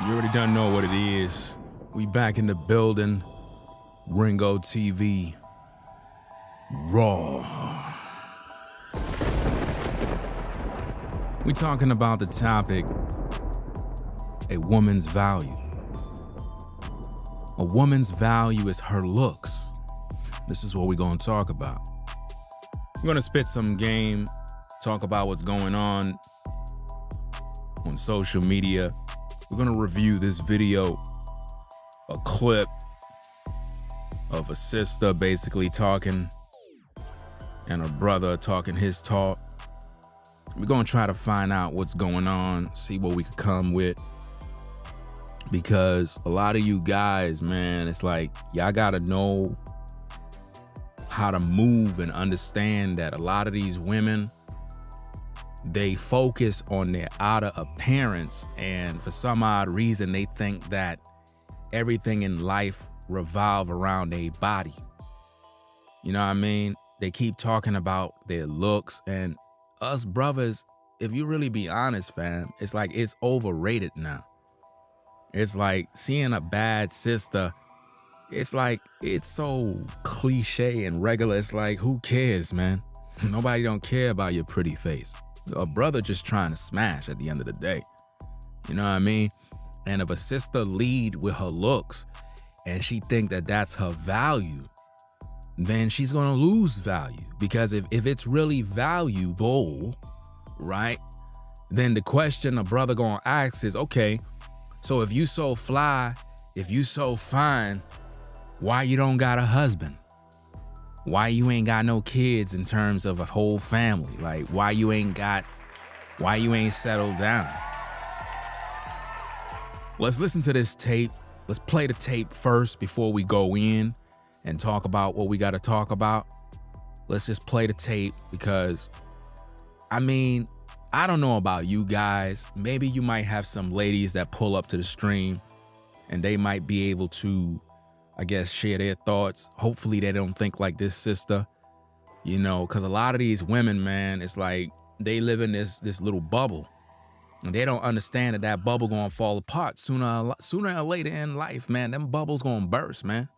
You already done know what it is. We back in the building. Ringo TV. Raw. We talking about the topic, a woman's value. A woman's value is her looks. This is what we're gonna talk about. We're gonna spit some game, talk about what's going on social media. We're gonna review this video, a clip of a sister basically talking and a brother talking his talk. We're gonna try to find out what's going on, see what we could come with. Because a lot of you guys, man, it's like, y'all gotta know how to move and understand that a lot of these women, they focus on their outer appearance, and for some odd reason, they think that everything in life revolves around their body. You know what I mean? They keep talking about their looks, and us brothers, if you really be honest, fam, it's like it's overrated now. It's like seeing a bad sister, it's like, it's so cliche and regular. It's like, who cares, man? Nobody don't care about your pretty face. A brother just trying to smash at the end of the day. You know what I mean? And if a sister lead with her looks and she think that that's her value, then she's gonna lose value. Because if it's really valuable, right, then the question a brother gonna ask is, okay, so if you so fly, if you so fine, why you don't got a husband? Why you ain't got no kids in terms of a whole family? Like, why you ain't settled down? Let's listen to this tape. Let's play the tape first before we go in and talk about what we got to talk about. Let's just play the tape because, I mean, I don't know about you guys. Maybe you might have some ladies that pull up to the stream and they might be able to, I guess, share their thoughts. Hopefully they don't think like this sister, you know, because a lot of these women, man, it's like they live in this little bubble and they don't understand that bubble gonna fall apart sooner or later in life, man. Them bubbles gonna burst, man.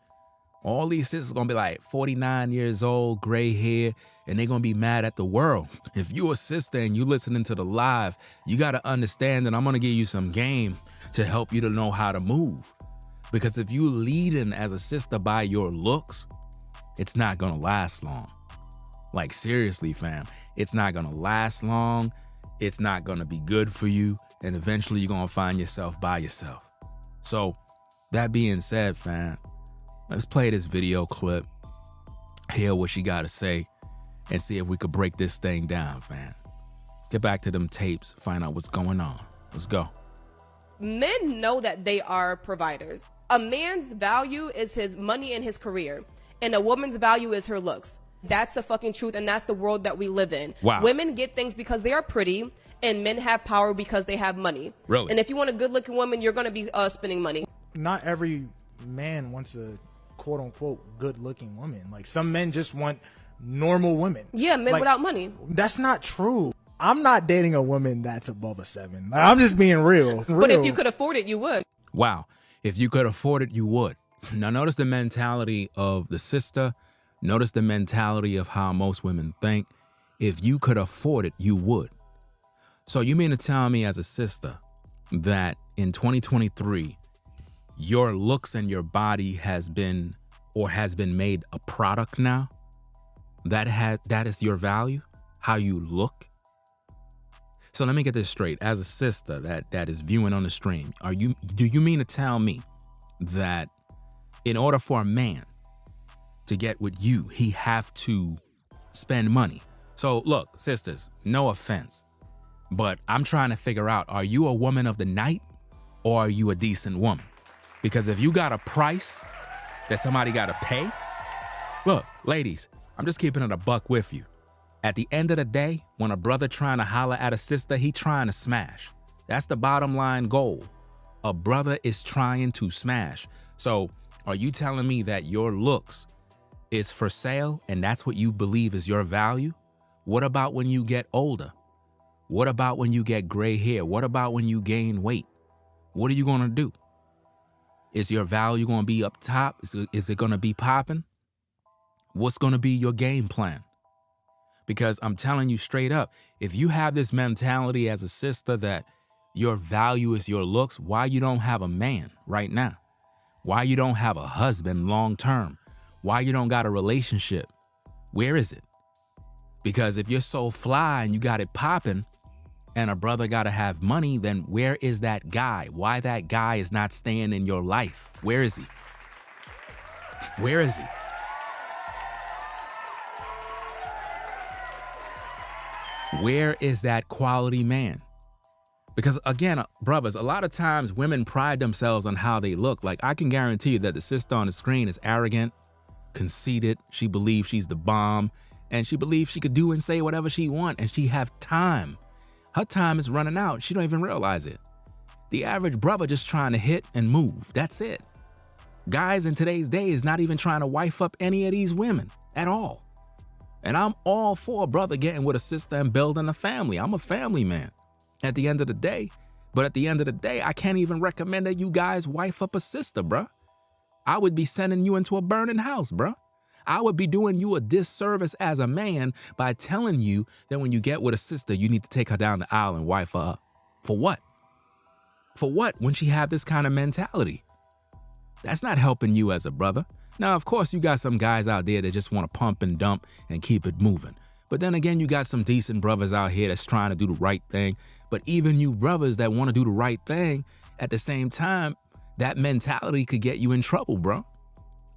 All these sisters gonna be like 49 years old, gray hair, and they gonna be mad at the world. If you a sister and you listening to the live, you gotta understand that I'm gonna give you some game to help you to know how to move. Because if you leading as a sister by your looks, it's not gonna last long. Like, seriously, fam, it's not gonna last long. It's not gonna be good for you. And eventually you're gonna find yourself by yourself. So that being said, fam, let's play this video clip, hear what she gotta say, and see if we could break this thing down, fam. Let's get back to them tapes, find out what's going on. Let's go. Men know that they are providers. A man's value is his money and his career, and a woman's value is her looks. That's the fucking truth, and that's the world that we live in. Wow. Women get things because they are pretty, and men have power because they have money. Really? And if you want a good-looking woman, you're going to be spending money. Not every man wants a quote-unquote good-looking woman. Like, some men just want normal women. Yeah, men without money. That's not true. I'm not dating a woman that's above a 7. I'm just being real. But if you could afford it, you would. Wow. If you could afford it, you would. Now, notice the mentality of the sister. Notice the mentality of how most women think. If you could afford it, you would. So you mean to tell me as a sister that in 2023, your looks and your body has been made a product now? That is your value? How you look? So let me get this straight. As a sister that is viewing on the stream, do you mean to tell me that in order for a man to get with you, he have to spend money? So look, sisters, no offense, but I'm trying to figure out, are you a woman of the night or are you a decent woman? Because if you got a price that somebody got to pay, look, ladies, I'm just keeping it a buck with you. At the end of the day, when a brother trying to holler at a sister, he trying to smash. That's the bottom line goal. A brother is trying to smash. So are you telling me that your looks is for sale and that's what you believe is your value? What about when you get older? What about when you get gray hair? What about when you gain weight? What are you going to do? Is your value going to be up top? Is it going to be popping? What's going to be your game plan? Because I'm telling you straight up, if you have this mentality as a sister that your value is your looks, why you don't have a man right now? Why you don't have a husband long term? Why you don't got a relationship? Where is it? Because if you're so fly and you got it popping and a brother got to have money, then where is that guy? Why that guy is not staying in your life? Where is he? Where is he? Where is that quality man? Because again, brothers, a lot of times women pride themselves on how they look. Like, I can guarantee you that the sister on the screen is arrogant, conceited. She believes she's the bomb and she believes she could do and say whatever she wants and she have time. Her time is running out. She don't even realize it. The average brother just trying to hit and move. That's it. Guys in today's day is not even trying to wife up any of these women at all. And I'm all for a brother getting with a sister and building a family. I'm a family man at the end of the day. But at the end of the day, I can't even recommend that you guys wife up a sister, bruh. I would be sending you into a burning house, bruh. I would be doing you a disservice as a man by telling you that when you get with a sister, you need to take her down the aisle and wife her up. For what? For what when she have this kind of mentality? That's not helping you as a brother. Now, of course, you got some guys out there that just want to pump and dump and keep it moving. But then again, you got some decent brothers out here that's trying to do the right thing. But even you brothers that want to do the right thing, at the same time, that mentality could get you in trouble, bro.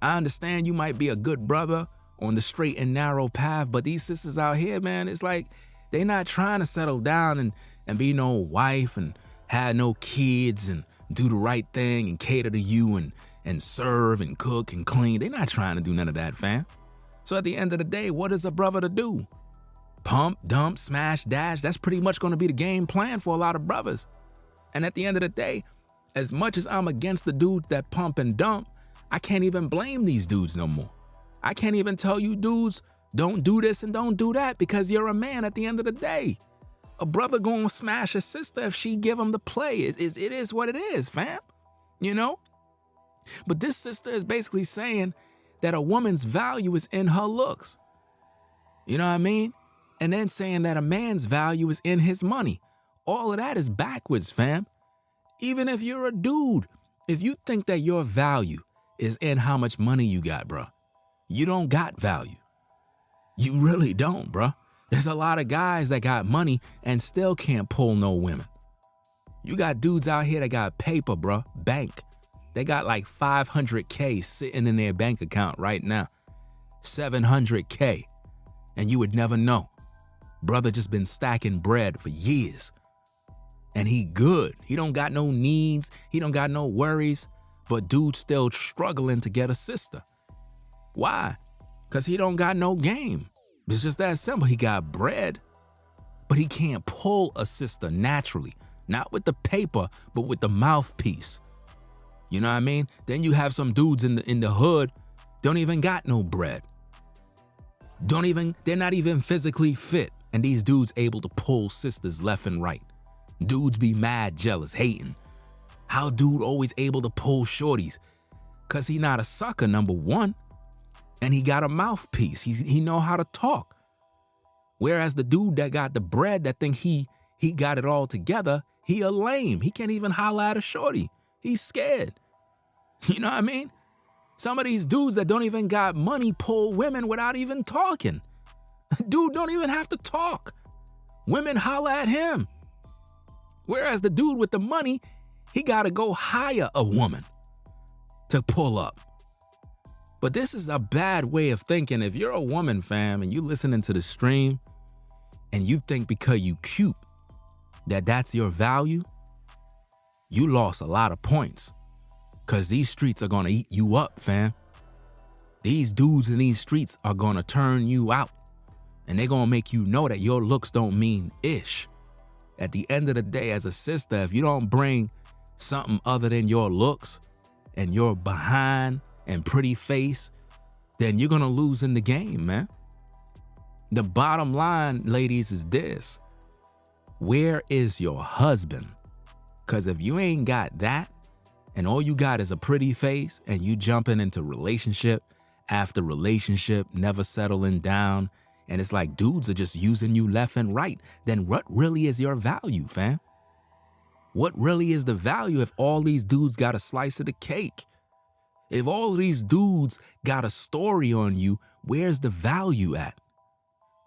I understand you might be a good brother on the straight and narrow path, but these sisters out here, man, it's like they not trying to settle down and be no wife and have no kids and do the right thing and cater to you and serve and cook and clean. They not trying to do none of that, fam. So at the end of the day, what is a brother to do? Pump, dump, smash, dash. That's pretty much going to be the game plan for a lot of brothers. And at the end of the day, as much as I'm against the dudes that pump and dump, I can't even blame these dudes no more. I can't even tell you dudes, don't do this and don't do that because you're a man at the end of the day. A brother gonna smash a sister if she give him the play. It is what it is, fam. You know? But this sister is basically saying that a woman's value is in her looks. You know what I mean? And then saying that a man's value is in his money. All of that is backwards, fam. Even if you're a dude, if you think that your value is in how much money you got, bro, you don't got value. You really don't, bro. There's a lot of guys that got money and still can't pull no women. You got dudes out here that got paper, bro, bank. They got like 500K sitting in their bank account right now. 700K. And you would never know. Brother just been stacking bread for years. And he good. He don't got no needs. He don't got no worries. But dude still struggling to get a sister. Why? Because he don't got no game. It's just that simple. He got bread, but he can't pull a sister naturally. Not with the paper, but with the mouthpiece. You know what I mean? Then you have some dudes in the hood, don't even got no bread. They're not even physically fit. And these dudes able to pull sisters left and right. Dudes be mad, jealous, hating. How dude always able to pull shorties? Cause he not a sucker, number one. And he got a mouthpiece. He know how to talk. Whereas the dude that got the bread that think he he got it all together, he a lame. He can't even holler at a shorty. He's scared. You know what I mean? Some of these dudes that don't even got money pull women without even talking. Dude don't even have to talk. Women holler at him. Whereas the dude with the money, he got to go hire a woman to pull up. But this is a bad way of thinking. If you're a woman, fam, and you listening to the stream and you think because you cute that that's your value, you lost a lot of points. Because these streets are going to eat you up, fam. These dudes in these streets are going to turn you out. And they're going to make you know that your looks don't mean ish. At the end of the day, as a sister, if you don't bring something other than your looks and your behind and pretty face, then you're going to lose in the game, man. The bottom line, ladies, is this. Where is your husband? Because if you ain't got that, and all you got is a pretty face, and you jumping into relationship after relationship, never settling down, and it's like dudes are just using you left and right, then what really is your value, fam? What really is the value if all these dudes got a slice of the cake? If all of these dudes got a story on you, where's the value at?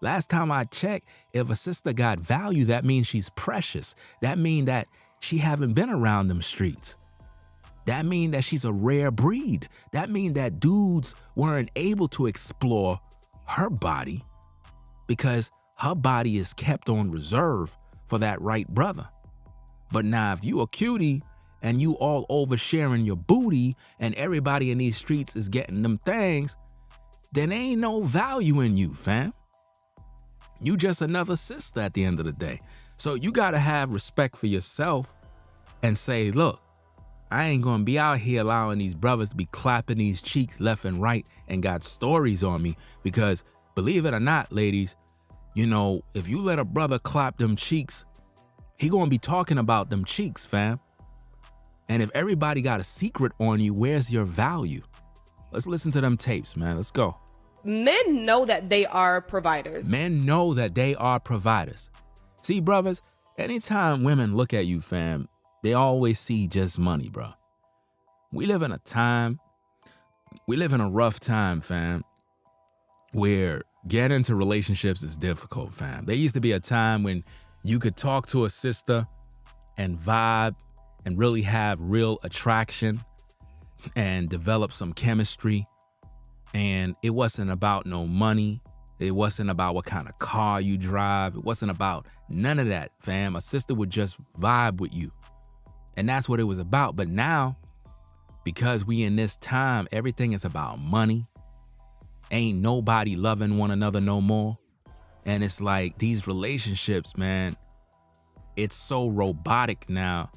Last time I checked, if a sister got value, that means she's precious. That means that she haven't been around them streets. That means that she's a rare breed. That means that dudes weren't able to explore her body because her body is kept on reserve for that right brother. But now if you a cutie and you all oversharing your booty and everybody in these streets is getting them things, then ain't no value in you, fam. You just another sister at the end of the day. So you gotta have respect for yourself and say, look, I ain't gonna be out here allowing these brothers to be clapping these cheeks left and right and got stories on me, because believe it or not, ladies, you know, if you let a brother clap them cheeks, he gonna be talking about them cheeks, fam. And if everybody got a secret on you, where's your value? Let's listen to them tapes, man. Let's go. Men know that they are providers. Men know that they are providers. See, brothers, anytime women look at you, fam, they always see just money, bro. We live in a rough time, fam, where getting into relationships is difficult, fam. There used to be a time when you could talk to a sister and vibe and really have real attraction and develop some chemistry. And it wasn't about no money. It wasn't about what kind of car you drive. It wasn't about none of that, fam. A sister would just vibe with you. And that's what it was about. But now, because we in this time, everything is about money. Ain't nobody loving one another no more. And it's like these relationships, man, it's so robotic now.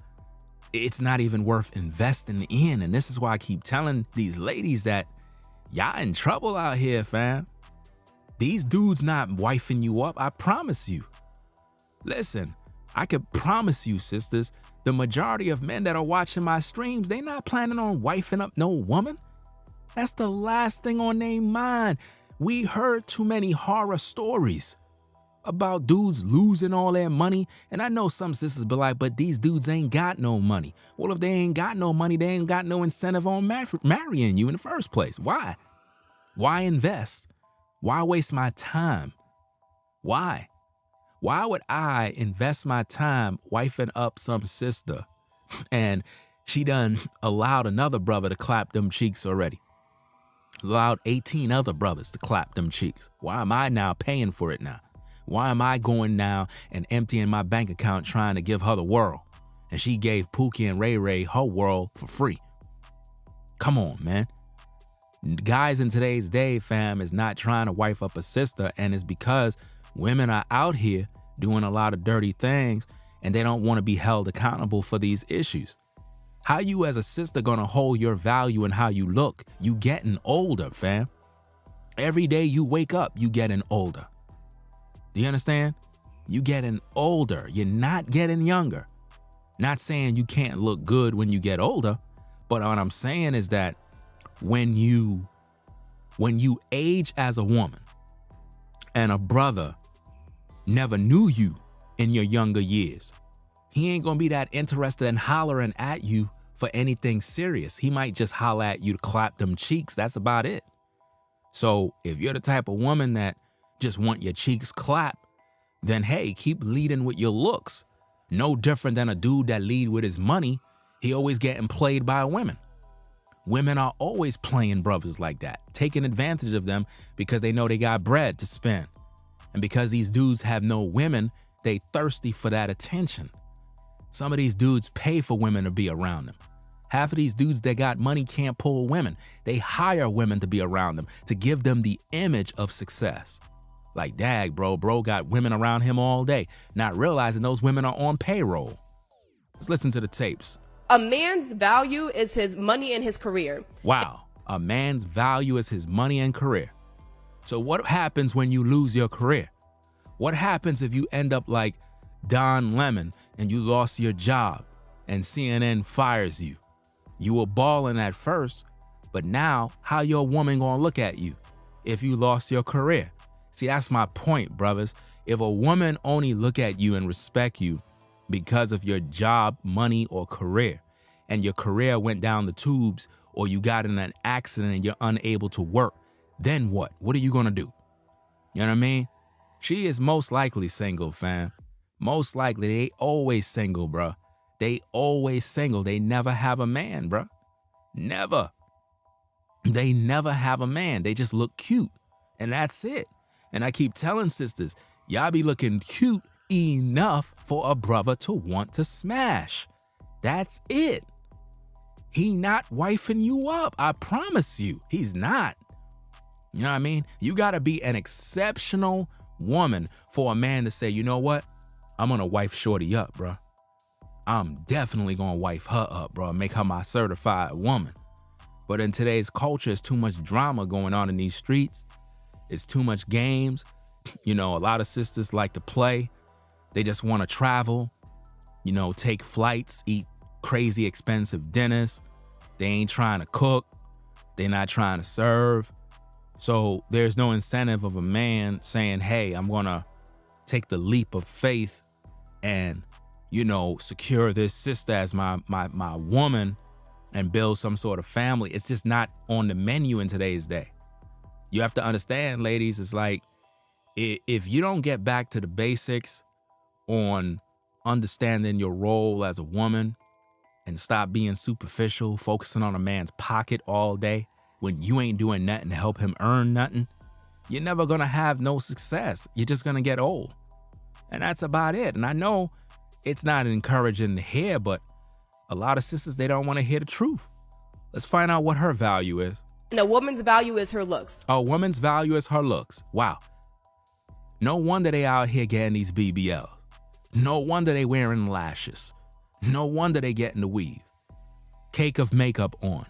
It's not even worth investing in. And this is why I keep telling these ladies that y'all in trouble out here, fam. These dudes not wifing you up, I promise you. Listen, I could promise you, sisters, the majority of men that are watching my streams, they not planning on wifing up no woman. That's the last thing on their mind. We heard too many horror stories about dudes losing all their money. And I know some sisters be like, but these dudes ain't got no money. Well, if they ain't got no money, they ain't got no incentive on marrying you in the first place. Why? Why invest? Why waste my time? Why? Why would I invest my time wifing up some sister and she done allowed another brother to clap them cheeks already? Allowed 18 other brothers to clap them cheeks. Why am I now paying for it now? Why am I going now and emptying my bank account trying to give her the world? And she gave Pookie and Ray Ray her world for free. Come on, man. Guys in today's day, fam, is not trying to wife up a sister, and it's because women are out here doing a lot of dirty things and they don't want to be held accountable for these issues. How you as a sister gonna hold your value in how you look? You getting older, fam. Every day you wake up, you getting older. Do you understand? You getting older. You're not getting younger. Not saying you can't look good when you get older, but what I'm saying is that when you age as a woman and a brother never knew you in your younger years. He ain't gonna be that interested in hollering at you for anything serious. He might just holler at you to clap them cheeks. That's about it. So if you're the type of woman that just want your cheeks clapped, then hey, keep leading with your looks. No different than a dude that lead with his money. He always getting played by women. Women are always playing brothers like that, taking advantage of them because they know they got bread to spend. And because these dudes have no women, they thirsty for that attention. Some of these dudes pay for women to be around them. Half of these dudes that got money can't pull women. They hire women to be around them, to give them the image of success. Like, dag, bro got women around him all day, not realizing those women are on payroll. Let's listen to the tapes. A man's value is his money and his career. Wow, a man's value is his money and career. So what happens when you lose your career? What happens if you end up like Don Lemon and you lost your job and CNN fires you? You were balling at first, but now how your woman gonna look at you if you lost your career? See, that's my point, brothers. If a woman only look at you and respect you because of your job, money, or career, and your career went down the tubes, or you got in an accident and you're unable to work, then what? What are you gonna do? You know what I mean? She is most likely single, fam. Most likely, they always single, bruh. They always single. They never have a man, bruh. Never. They never have a man. They just look cute, and that's it. And I keep telling sisters, y'all be looking cute enough for a brother to want to smash. That's it. He not wifing you up. I promise you, he's not. You know what I mean? You gotta be an exceptional woman for a man to say, you know what? I'm gonna wife shorty up, bro. I'm definitely gonna wife her up, bro. Make her my certified woman. But in today's culture, it's too much drama going on in these streets. It's too much games. You know, a lot of sisters like to play. They just want to travel, you know, take flights, eat crazy expensive dinners. They ain't trying to cook. They're not trying to serve. So there's no incentive of a man saying, hey, I'm going to take the leap of faith and, you know, secure this sister as my woman and build some sort of family. It's just not on the menu in today's day. You have to understand, ladies, it's like, if you don't get back to the basics on understanding your role as a woman and stop being superficial, focusing on a man's pocket all day when you ain't doing nothing to help him earn nothing, you're never gonna have no success. You're just gonna get old. And that's about it. And I know it's not encouraging to hear, but a lot of sisters, they don't want to hear the truth. Let's find out what her value is. And a woman's value is her looks. A woman's value is her looks. Wow. No wonder they out here getting these BBLs. No wonder they wearing lashes. No wonder they getting the weave. Cake of makeup on.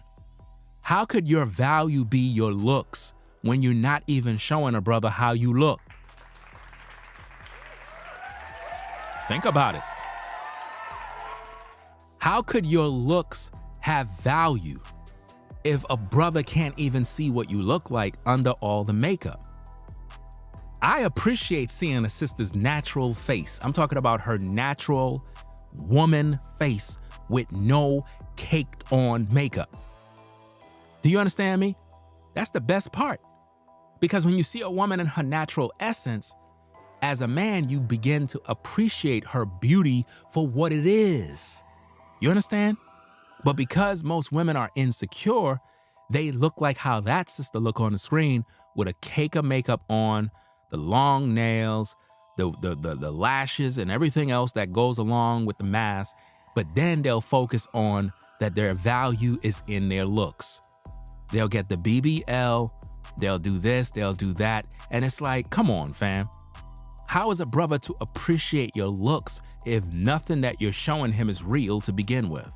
How could your value be your looks when you're not even showing a brother how you look? Think about it. How could your looks have value if a brother can't even see what you look like under all the makeup? I appreciate seeing a sister's natural face. I'm talking about her natural woman face with no caked on makeup. Do you understand me? That's the best part. Because when you see a woman in her natural essence, as a man, you begin to appreciate her beauty for what it is. You understand? But because most women are insecure, they look like how that sister look on the screen with a cake of makeup on, the long nails, the lashes and everything else that goes along with the mask. But then they'll focus on that their value is in their looks. They'll get the BBL, they'll do this, they'll do that. And it's like, come on, fam. How is a brother to appreciate your looks if nothing that you're showing him is real to begin with?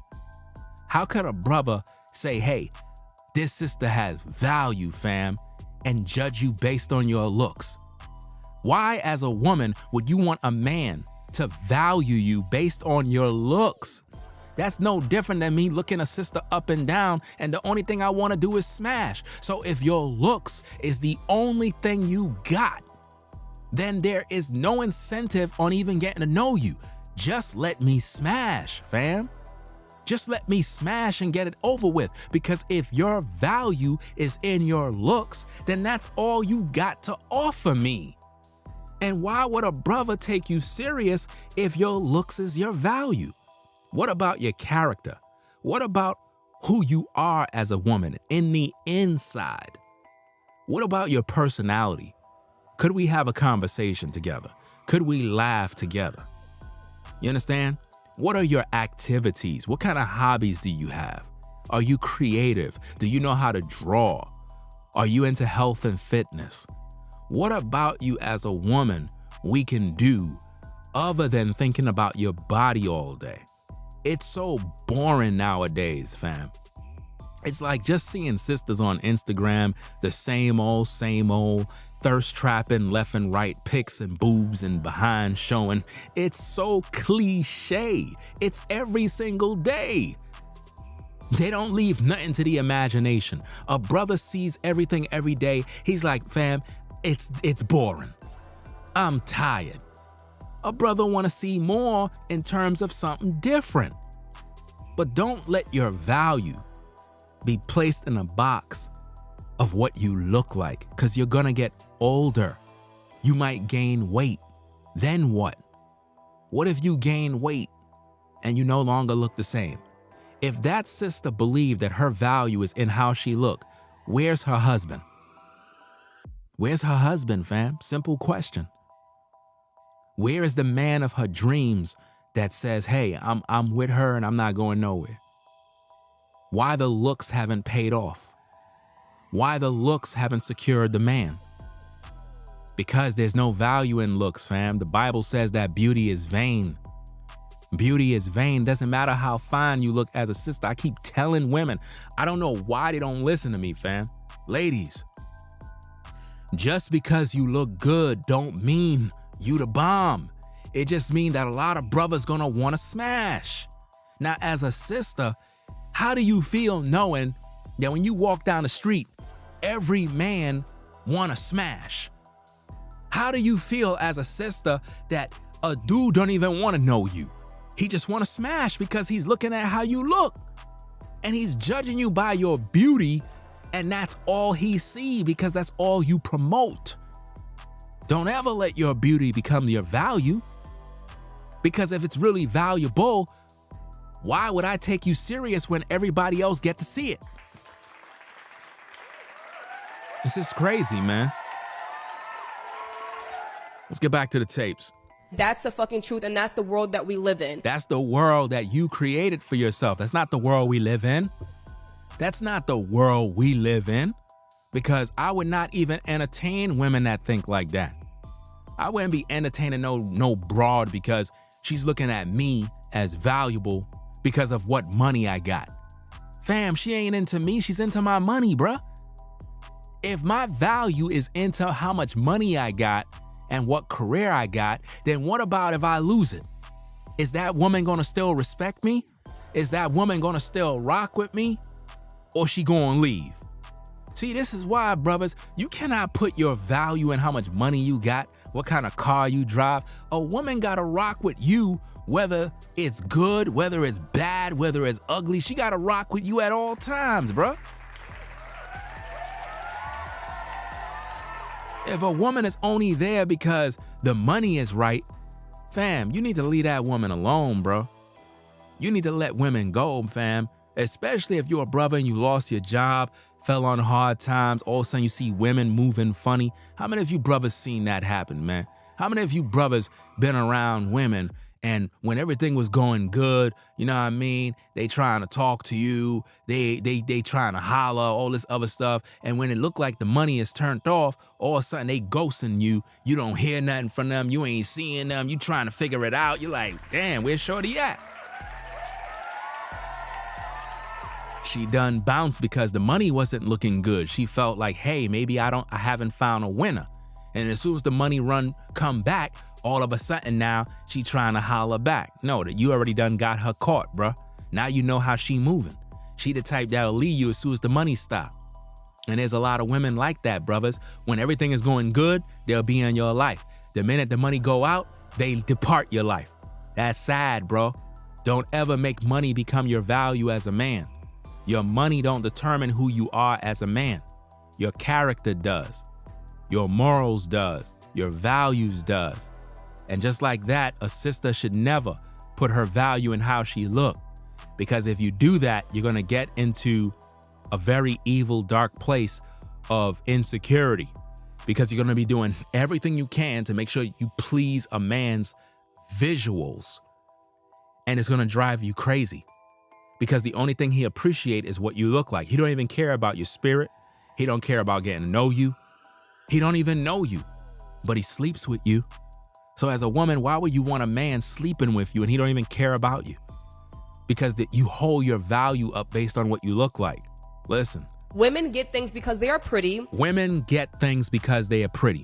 How could a brother say, hey, this sister has value, fam, and judge you based on your looks? Why, as a woman, would you want a man to value you based on your looks? That's no different than me looking a sister up and down, and the only thing I want to do is smash. So if your looks is the only thing you got, then there is no incentive on even getting to know you. Just let me smash, fam. Just let me smash and get it over with. Because if your value is in your looks, then that's all you got to offer me. And why would a brother take you serious if your looks is your value? What about your character? What about who you are as a woman in the inside? What about your personality? Could we have a conversation together? Could we laugh together? You understand? What are your activities? What kind of hobbies do you have? Are you creative? Do you know how to draw? Are you into health and fitness? What about you as a woman we can do other than thinking about your body all day? It's so boring nowadays, fam. It's like just seeing sisters on Instagram, the same old, thirst trapping left and right pics and boobs and behind showing. It's so cliche. It's every single day. They don't leave nothing to the imagination. A brother sees everything every day. He's like, fam, it's boring. I'm tired. A brother want to see more in terms of something different. But don't let your value be placed in a box of what you look like, because you're gonna get older. You might gain weight. Then what? What if you gain weight and you no longer look the same? If that sister believed that her value is in how she look, where's her husband? Where's her husband, fam? Simple question. Where is the man of her dreams that says, hey, I'm with her and I'm not going nowhere? Why the looks haven't paid off? Why the looks haven't secured the man? Because there's no value in looks, fam. The Bible says that beauty is vain. Beauty is vain. Doesn't matter how fine you look as a sister. I keep telling women, I don't know why they don't listen to me, fam. Ladies, just because you look good don't mean you the bomb. It just means that a lot of brothers gonna wanna smash. Now, as a sister, how do you feel knowing that when you walk down the street, every man wanna smash? How do you feel as a sister that a dude don't even wanna know you? He just wanna smash because he's looking at how you look. And he's judging you by your beauty, and that's all he sees because that's all you promote. Don't ever let your beauty become your value. Because if it's really valuable, why would I take you serious when everybody else get to see it? This is crazy, man. Let's get back to the tapes. That's the fucking truth, and that's the world that we live in. That's the world that you created for yourself. That's not the world we live in. That's not the world we live in. Because I would not even entertain women that think like that. I wouldn't be entertaining no broad because she's looking at me as valuable because of what money I got. Fam, she ain't into me, she's into my money, bruh. If my value is into how much money I got and what career I got, then what about if I lose it? Is that woman gonna still respect me? Is that woman gonna still rock with me? Or she gonna leave? See, this is why, brothers, you cannot put your value in how much money you got, what kind of car you drive. A woman gotta rock with you, whether it's good, whether it's bad, whether it's ugly. She gotta rock with you at all times, bruh. If a woman is only there because the money is right, fam, you need to leave that woman alone, bro. You need to let women go, fam. Especially if you're a brother and you lost your job, fell on hard times, all of a sudden you see women moving funny. How many of you brothers seen that happen, man? How many of you brothers been around women and when everything was going good, you know what I mean? They trying to talk to you, they trying to holler, all this other stuff. And when it looked like the money is turned off, all of a sudden they ghosting you. You don't hear nothing from them. You ain't seeing them. You trying to figure it out. You're like, damn, where's Shorty at? She done bounced because the money wasn't looking good. She felt like, hey, maybe I haven't found a winner. And as soon as the money run come back, all of a sudden now she trying to holler back. No, that you already done got her caught, bruh. Now you know how she moving. She the type that'll leave you as soon as the money stop. And there's a lot of women like that, brothers. When everything is going good, they'll be in your life. The minute the money go out, they depart your life. That's sad, bro. Don't ever make money become your value as a man. Your money don't determine who you are as a man. Your character does. Your morals does. Your values does. And just like that, a sister should never put her value in how she look. Because if you do that, you're going to get into a very evil, dark place of insecurity. Because you're going to be doing everything you can to make sure you please a man's visuals. And it's going to drive you crazy. Because the only thing he appreciates is what you look like. He don't even care about your spirit. He don't care about getting to know you. He don't even know you, but he sleeps with you. So as a woman, why would you want a man sleeping with you and he don't even care about you? Because you hold your value up based on what you look like. Listen. Women get things because they are pretty. Women get things because they are pretty.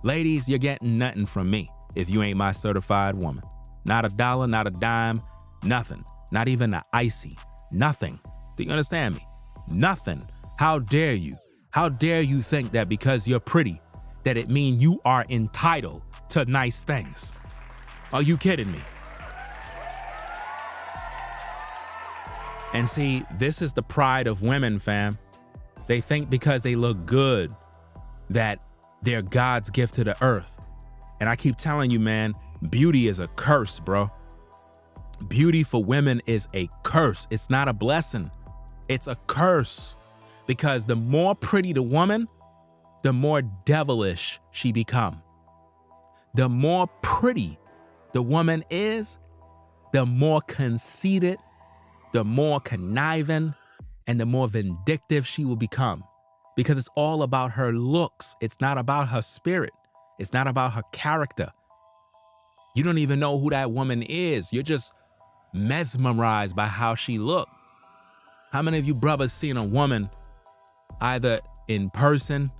Ladies, you're getting nothing from me if you ain't my certified woman. Not a dollar, not a dime, nothing. Not even an icy. Nothing. Do you understand me? Nothing. How dare you? How dare you think that because you're pretty, that it means you are entitled to nice things? Are you kidding me? And see, this is the pride of women, fam. They think because they look good that they're God's gift to the earth. And I keep telling you, man, beauty is a curse, bro. Beauty for women is a curse. It's not a blessing. It's a curse. Because the more pretty the woman, the more devilish she become. The more pretty the woman is, the more conceited, the more conniving, and the more vindictive she will become. Because it's all about her looks. It's not about her spirit. It's not about her character. You don't even know who that woman is. You're just mesmerized by how she look. How many of you brothers seen a woman either in person,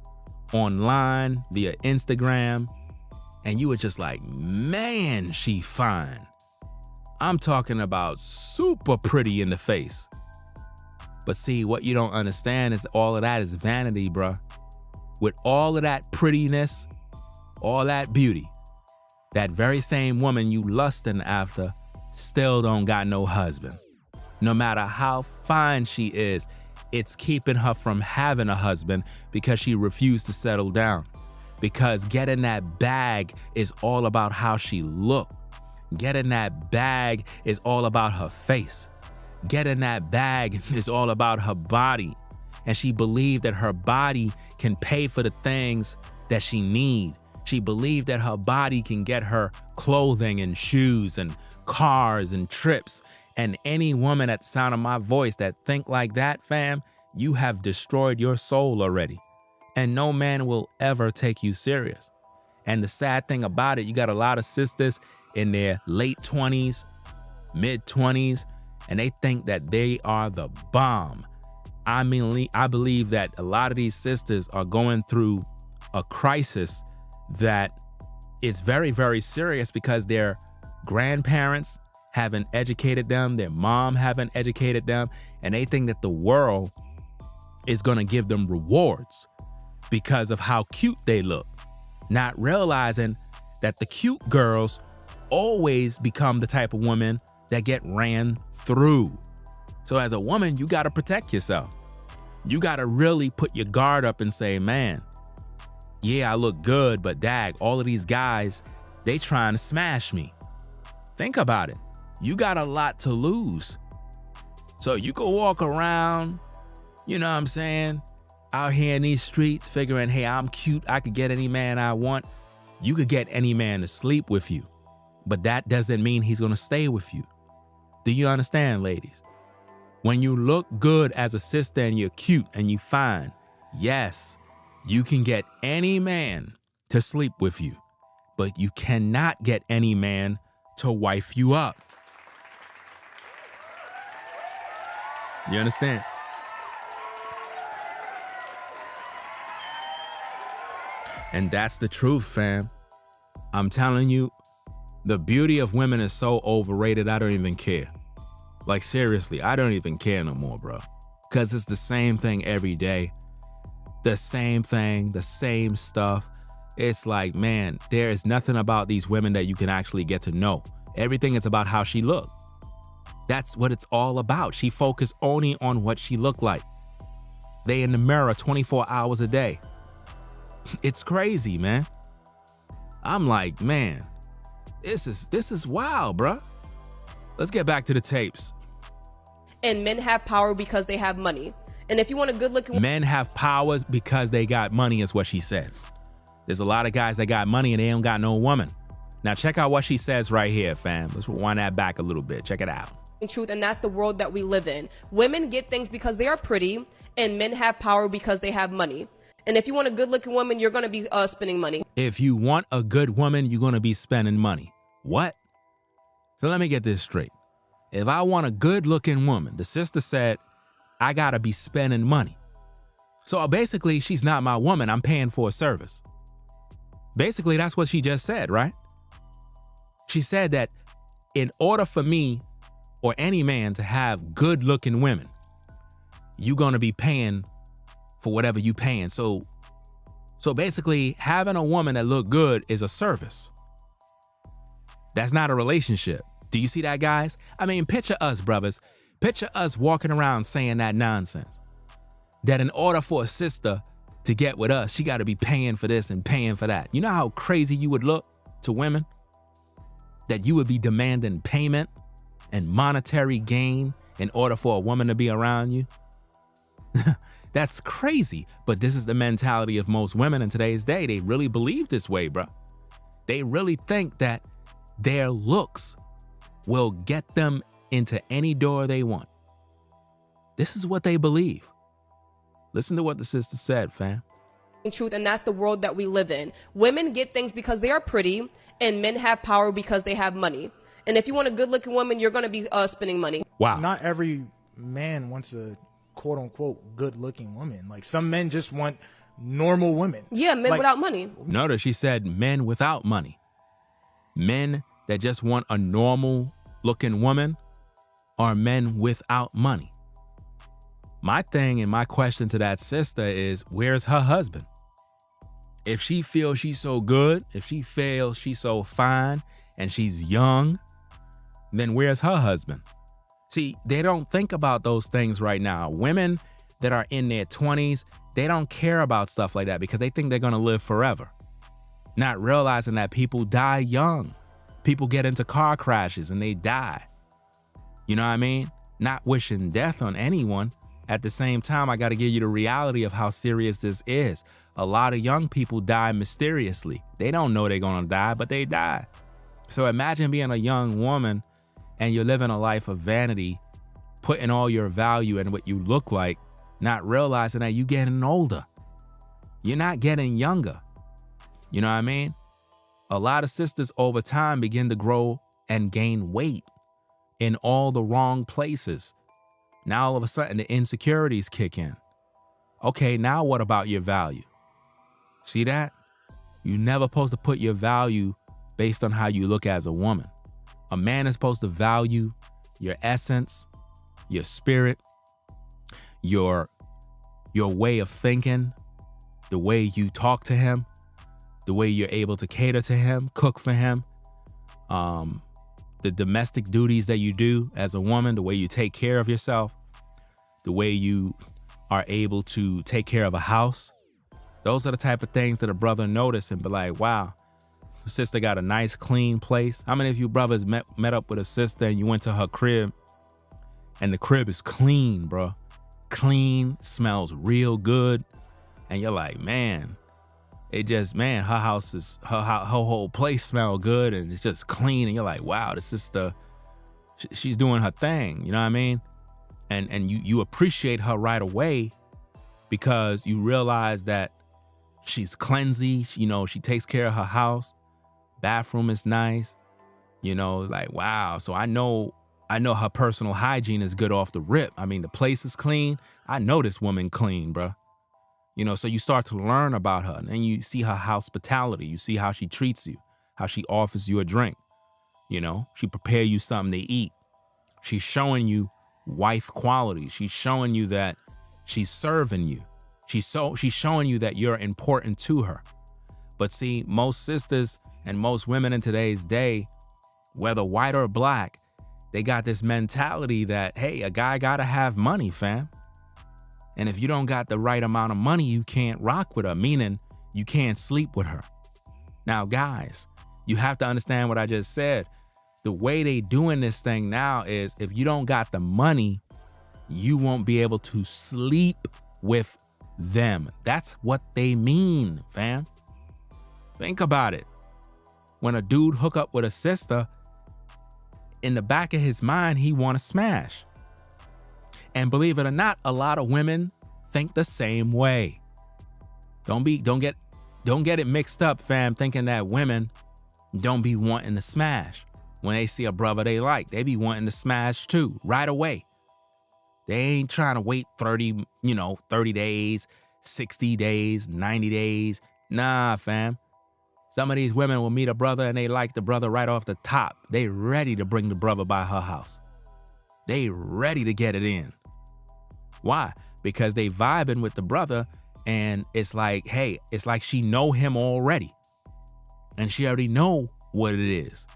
online, via Instagram, and you were just like, man, she fine. I'm talking about super pretty in the face. But see, what you don't understand is all of that is vanity, bruh. With all of that prettiness, all that beauty, that very same woman you lusting after still don't got no husband. No matter how fine she is, it's keeping her from having a husband because she refused to settle down. Because getting that bag is all about how she looked. Getting that bag is all about her face. Getting that bag is all about her body. And she believed that her body can pay for the things that she need. She believed that her body can get her clothing and shoes and cars and trips. And any woman at the sound of my voice that think like that, fam, you have destroyed your soul already. And no man will ever take you serious. And the sad thing about it, you got a lot of sisters in their late 20s, mid 20s, and they think that they are the bomb. I believe that a lot of these sisters are going through a crisis that is very, very serious because their grandparents haven't educated them, their mom haven't educated them, and they think that the world is going to give them rewards because of how cute they look, not realizing that the cute girls always become the type of woman that get ran through. So as a woman, you got to protect yourself. You got to really put your guard up and say, man, yeah, I look good, but dag, all of these guys, they trying to smash me. Think about it. You got a lot to lose. So you could walk around, you know what I'm saying, out here in these streets figuring, hey, I'm cute, I could get any man I want. You could get any man to sleep with you, but that doesn't mean he's going to stay with you. Do you understand, ladies? When you look good as a sister and you're cute and you fine, yes, you can get any man to sleep with you, but you cannot get any man to wife you up. You understand? And that's the truth, fam. I'm telling you, the beauty of women is so overrated, I don't even care. Like, seriously, I don't even care no more, bro. Because it's the same thing every day. The same thing, the same stuff. It's like, man, there is nothing about these women that you can actually get to know. Everything is about how she looked. That's what it's all about. She focused only on what she looked like. They in the mirror 24 hours a day. It's crazy, man. I'm like, man, this is wild, bruh. Let's get back to the tapes. And men have power because they have money. And if you want a good looking Men have powers because they got money, is what she said. There's a lot of guys that got money and they don't got no woman. Now check out what she says right here, fam. Let's rewind that back a little bit. Check it out. truth, and that's the world that we live in. Women get things because they are pretty, and men have power because they have money. And if you want a good looking woman, you're going to be spending money. If you want a good woman, you're going to be spending money. What? So let me get this straight. If I want a good looking woman, the sister said, I got to be spending money. So basically, she's not my woman. I'm paying for a service. Basically, that's what she just said, right? She said that in order for me or any man to have good looking women, you're going to be paying for whatever you paying. So basically, having a woman that look good is a service. That's not a relationship. Do you see that, guys? I mean, picture us, brothers. Picture us walking around saying that nonsense. That in order for a sister to get with us, she got to be paying for this and paying for that. You know how crazy you would look to women? That you would be demanding payment and monetary gain in order for a woman to be around you? That's crazy. But this is the mentality of most women in today's day. They really believe this way, bro. They really think that their looks will get them into any door they want. This is what they believe. Listen to what the sister said, fam. Truth, and that's the world that we live in. Women get things because they are pretty, and men have power because they have money. And if you want a good looking woman, you're going to be spending money. Wow. Not every man wants a quote unquote good looking woman. Like some men just want normal women. Yeah, men like, without money. Notice she said men without money. Men that just want a normal looking woman are men without money. My thing and my question to that sister is, where's her husband? If she feels she's so good, if she feels she's so fine and she's young, then where's her husband? See, they don't think about those things right now. Women that are in their 20s, they don't care about stuff like that because they think they're going to live forever. Not realizing that people die young. People get into car crashes and they die. You know what I mean? Not wishing death on anyone. At the same time, I got to give you the reality of how serious this is. A lot of young people die mysteriously. They don't know they're going to die, but they die. So imagine being a young woman and you're living a life of vanity, putting all your value in what you look like, not realizing that you're getting older. You're not getting younger. You know what I mean? A lot of sisters over time begin to grow and gain weight in all the wrong places. Now all of a sudden the insecurities kick in. Okay, now what about your value? See that? You're never supposed to put your value based on how you look as a woman. A man is supposed to value your essence, your spirit, your way of thinking, the way you talk to him, the way you're able to cater to him, cook for him, the domestic duties that you do as a woman, the way you take care of yourself, the way you are able to take care of a house. Those are the type of things that a brother notice and be like, wow, sister got a nice, clean place. How many of you brothers met up with a sister and you went to her crib and the crib is clean, bro? Clean, smells real good. And you're like, man, it just, man, her house is, her whole place smell good and it's just clean. And you're like, wow, this sister, she's doing her thing. You know what I mean? And you appreciate her right away because you realize that she's cleansy. You know, she takes care of her house. Bathroom is nice. You know, like, wow. So I know her personal hygiene is good off the rip. I mean, the place is clean. I know this woman clean, bro. You know, so you start to learn about her and then you see her hospitality. You see how she treats you, how she offers you a drink. You know, she prepare you something to eat. She's showing you wife quality. She's showing you that she's serving you. She's showing you that you're important to her. But see, most sisters and most women in today's day, whether white or black, they got this mentality that, hey, a guy gotta have money, fam. And if you don't got the right amount of money, you can't rock with her, meaning you can't sleep with her. Now, guys, you have to understand what I just said. The way they doing this thing now is if you don't got the money, you won't be able to sleep with them. That's what they mean, fam. Think about it. When a dude hook up with a sister, in the back of his mind, he want to smash. And believe it or not, a lot of women think the same way. Don't get it mixed up, fam, thinking that women don't be wanting to smash. When they see a brother they like, they be wanting to smash too, right away. They ain't trying to wait 30 days, 60 days, 90 days. Nah, fam. Some of these women will meet a brother and they like the brother right off the top. They ready to bring the brother by her house. They ready to get it in. Why? Because they vibing with the brother and it's like, hey, it's like she know him already. And she already know what it is.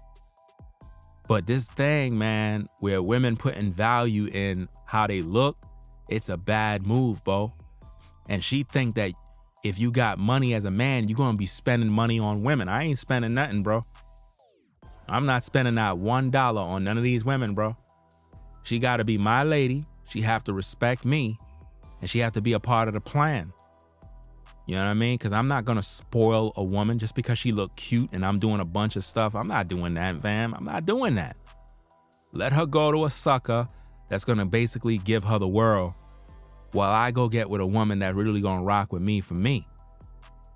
But this thing, man, where women putting value in how they look, it's a bad move, bro. And she think that if you got money as a man, you're going to be spending money on women. I ain't spending nothing, bro. I'm not spending not $1 on none of these women, bro. She got to be my lady. She have to respect me. And she have to be a part of the plan. You know what I mean? Because I'm not going to spoil a woman just because she look cute and I'm doing a bunch of stuff. I'm not doing that, fam. I'm not doing that. Let her go to a sucker that's going to basically give her the world while I go get with a woman that really going to rock with me for me.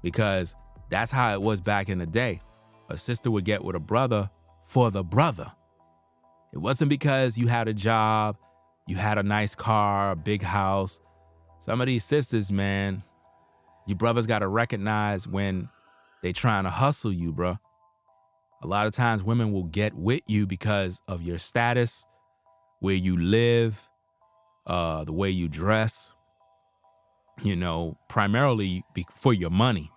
Because that's how it was back in the day. A sister would get with a brother for the brother. It wasn't because you had a job, you had a nice car, a big house. Some of these sisters, man, you brothers got to recognize when they trying to hustle you, bro. A lot of times women will get with you because of your status, where you live, the way you dress, primarily for your money.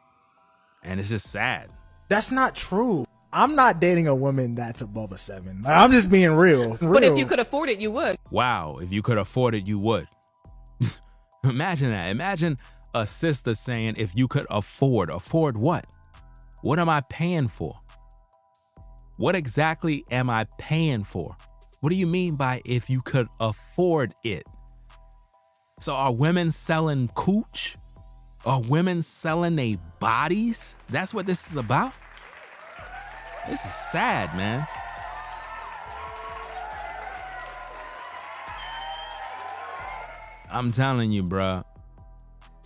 And it's just sad. That's not true. I'm not dating a woman that's above a 7. I'm just being real. But if you could afford it, you would. Wow. If you could afford it, you would. Imagine that. Imagine a sister saying, if you could afford what? What am I paying for? What exactly am I paying for? What do you mean by if you could afford it? So are women selling cooch? Are women selling their bodies? That's what this is about? This is sad, man. I'm telling you, bruh.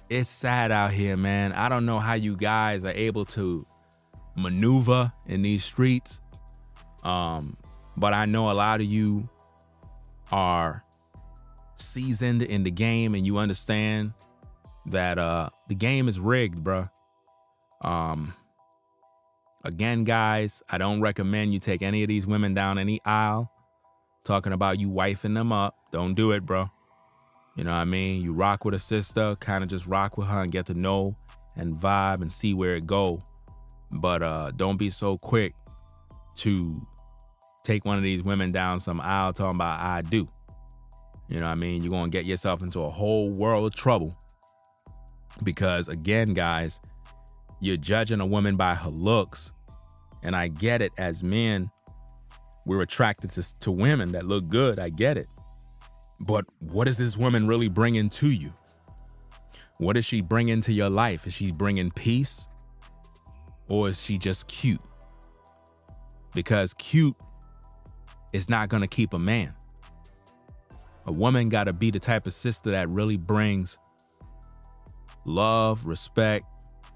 It's sad out here, man. I don't know how you guys are able to maneuver in these streets. But I know a lot of you are seasoned in the game and you understand that the game is rigged, bro. Again, guys, I don't recommend you take any of these women down any aisle talking about you wifing them up. Don't do it, bro. You know what I mean? You rock with a sister, kind of just rock with her and get to know and vibe and see where it go. But don't be so quick to take one of these women down some aisle talking about I do. You know what I mean? You're going to get yourself into a whole world of trouble. Because again, guys, you're judging a woman by her looks. And I get it, as men, we're attracted to women that look good. I get it. But what is this woman really bringing to you? What is she bringing to your life? Is she bringing peace? Or is she just cute? Because cute is not going to keep a man. A woman got to be the type of sister that really brings love, respect,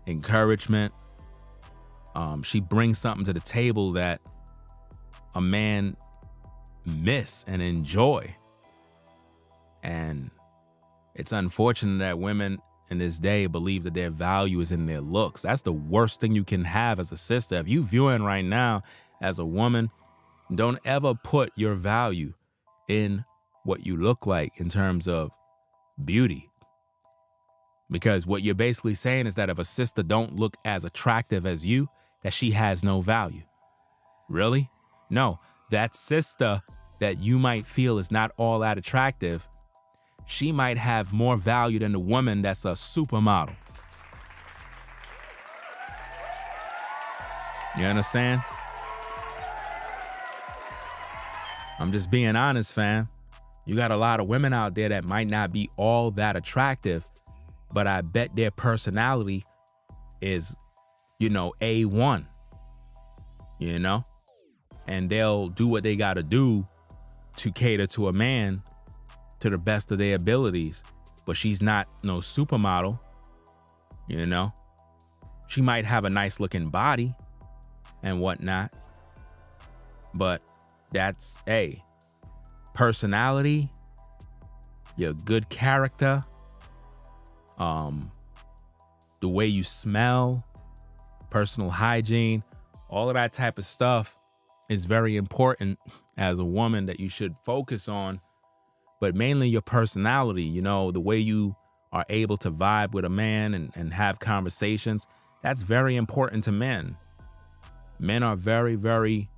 encouragement. She brings something to the table that a man miss and enjoy. And it's unfortunate that women in this day believe that their value is in their looks. That's the worst thing you can have as a sister. If you viewing right now as a woman, don't ever put your value in what you look like in terms of beauty. Because what you're basically saying is that if a sister don't look as attractive as you, that she has no value. Really? No, that sister that you might feel is not all that attractive, she might have more value than the woman that's a supermodel. You understand? I'm just being honest, fam. You got a lot of women out there that might not be all that attractive, but I bet their personality is, A1, and they'll do what they got to do to cater to a man to the best of their abilities. But she's not no supermodel, She might have a nice looking body and whatnot, but that's personality, your good character, the way you smell, personal hygiene, all of that type of stuff is very important as a woman that you should focus on, but mainly your personality, the way you are able to vibe with a man and have conversations. That's very important to men. Men are very, very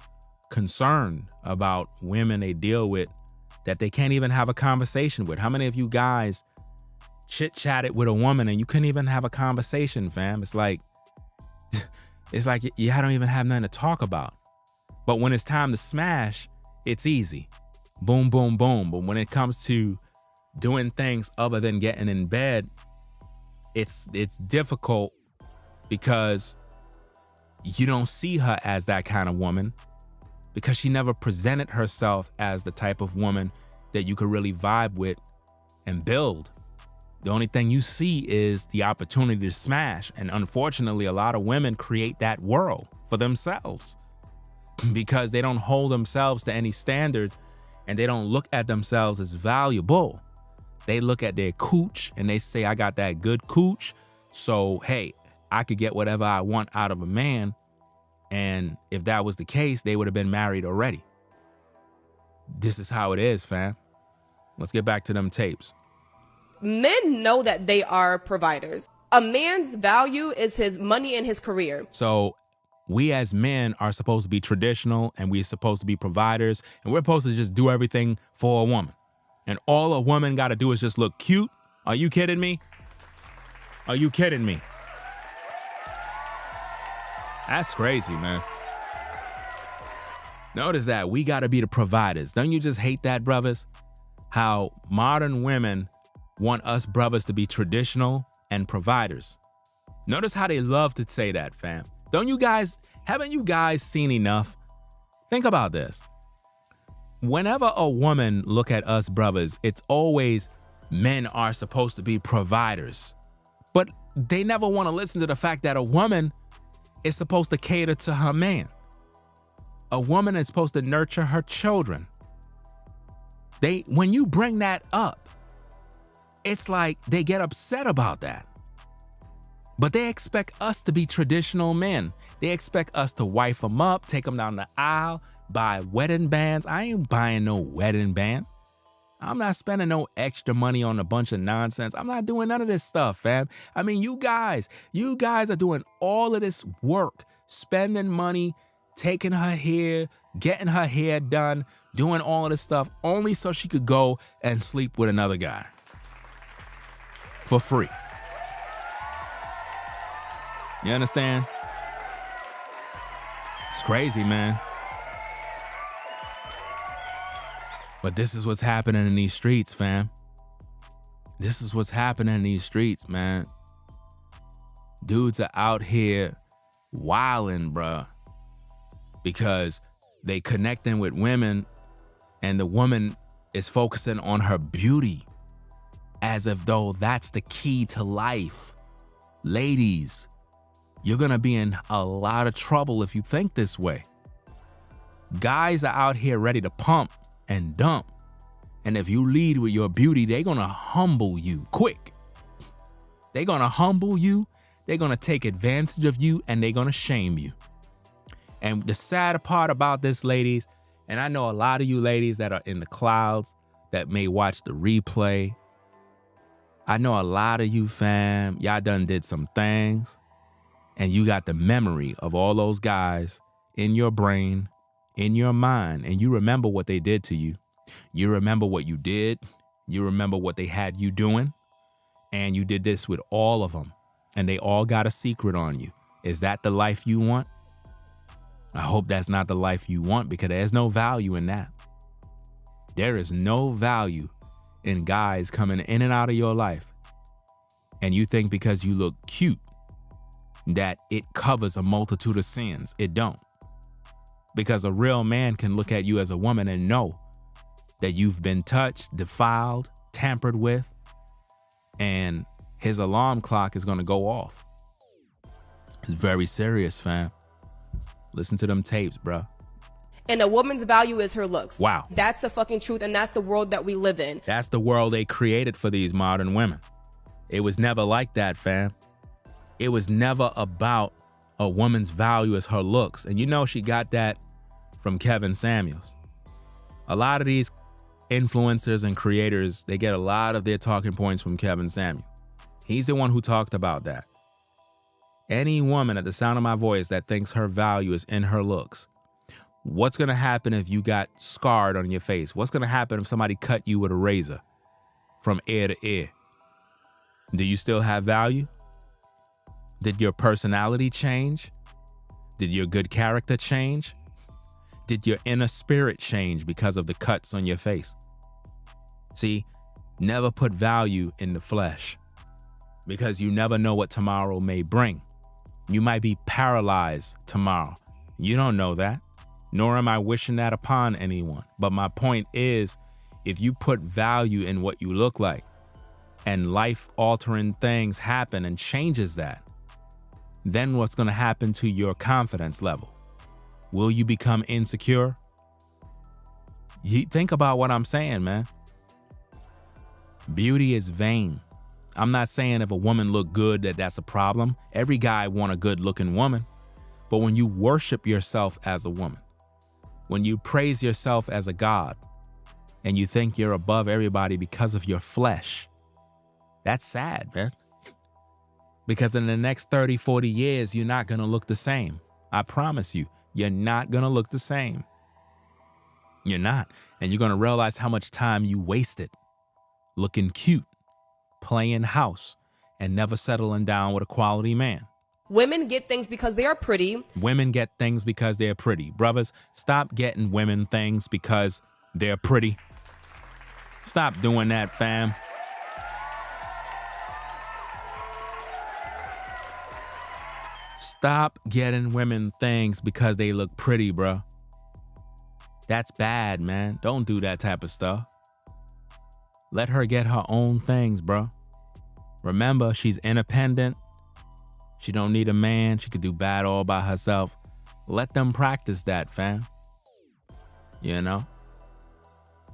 concerned about women they deal with that they can't even have a conversation with. How many of you guys chit-chatted with a woman and you couldn't even have a conversation, fam? It's like you don't even have nothing to talk about. But when it's time to smash, it's easy. Boom, boom, boom. But when it comes to doing things other than getting in bed, it's difficult because you don't see her as that kind of woman, because she never presented herself as the type of woman that you could really vibe with and build. The only thing you see is the opportunity to smash. And unfortunately, a lot of women create that world for themselves because they don't hold themselves to any standard and they don't look at themselves as valuable. They look at their cooch and they say, I got that good cooch. So, hey, I could get whatever I want out of a man. And if that was the case, they would have been married already. This is how it is, fam. Let's get back to them tapes. Men know that they are providers. A man's value is his money and his career. So we as men are supposed to be traditional and we're supposed to be providers and we're supposed to just do everything for a woman. And all a woman got to do is just look cute. Are you kidding me? Are you kidding me? That's crazy, man. Notice that we got to be the providers. Don't you just hate that, brothers? How modern women want us brothers to be traditional and providers. Notice how they love to say that, fam. Haven't you guys seen enough? Think about this. Whenever a woman look at us brothers, it's always men are supposed to be providers. But they never want to listen to the fact that a woman is supposed to cater to her man. A woman is supposed to nurture her children. When you bring that up, it's like they get upset about that. But they expect us to be traditional men. They expect us to wife them up, take them down the aisle, buy wedding bands. I ain't buying no wedding band. I'm not spending no extra money on a bunch of nonsense. I'm not doing none of this stuff, fam. I mean, you guys are doing all of this work, spending money, taking her hair, getting her hair done, doing all of this stuff only so she could go and sleep with another guy for free. You understand? It's crazy, man. But this is what's happening in these streets, fam. This is what's happening in these streets, man. Dudes are out here wilding, bruh, because they connecting with women and the woman is focusing on her beauty as if though that's the key to life. Ladies, you're gonna be in a lot of trouble if you think this way. Guys are out here ready to pump and dump. And if you lead with your beauty, they're gonna humble you quick. They're gonna humble you, they're gonna take advantage of you, and they're gonna shame you. And the sad part about this, ladies, and I know a lot of you ladies that are in the clouds that may watch the replay, I know a lot of you, fam, y'all done did some things, and you got the memory of all those guys in your brain, in your mind, and you remember what they did to you. You remember what you did. You remember what they had you doing. And you did this with all of them. And they all got a secret on you. Is that the life you want? I hope that's not the life you want, because there's no value in that. There is no value in guys coming in and out of your life. And you think because you look cute that it covers a multitude of sins. It don't. Because a real man can look at you as a woman and know that you've been touched, defiled, tampered with, and his alarm clock is going to go off. It's very serious, fam. Listen to them tapes, bro. And a woman's value is her looks. Wow. That's the fucking truth, and that's the world that we live in. That's the world they created for these modern women. It was never like that, fam. It was never about a woman's value as her looks. And you know she got that from Kevin Samuels. A lot of these influencers and creators, they get a lot of their talking points from Kevin Samuel. He's the one who talked about that. Any woman at the sound of my voice that thinks her value is in her looks, what's going to happen if you got scarred on your face? What's going to happen if somebody cut you with a razor from ear to ear? Do you still have value? Did your personality change? Did your good character change? Did your inner spirit change because of the cuts on your face? See, never put value in the flesh, because you never know what tomorrow may bring. You might be paralyzed tomorrow. You don't know that, nor am I wishing that upon anyone. But my point is, if you put value in what you look like and life-altering things happen and changes that, then what's going to happen to your confidence level? Will you become insecure? You think about what I'm saying, man. Beauty is vain. I'm not saying if a woman look good that's a problem. Every guy want a good looking woman. But when you worship yourself as a woman, when you praise yourself as a god, and you think you're above everybody because of your flesh, that's sad, man. Because in the next 30, 40 years, you're not going to look the same. I promise you, you're not going to look the same. You're not. And you're going to realize how much time you wasted looking cute, playing house, and never settling down with a quality man. Women get things because they are pretty. Women get things because they're pretty. Brothers, stop getting women things because they're pretty. Stop doing that, fam. Stop getting women things because they look pretty, bro. That's bad, man. Don't do that type of stuff. Let her get her own things, bro. Remember, she's independent. She don't need a man. She could do bad all by herself. Let them practice that, fam. You know?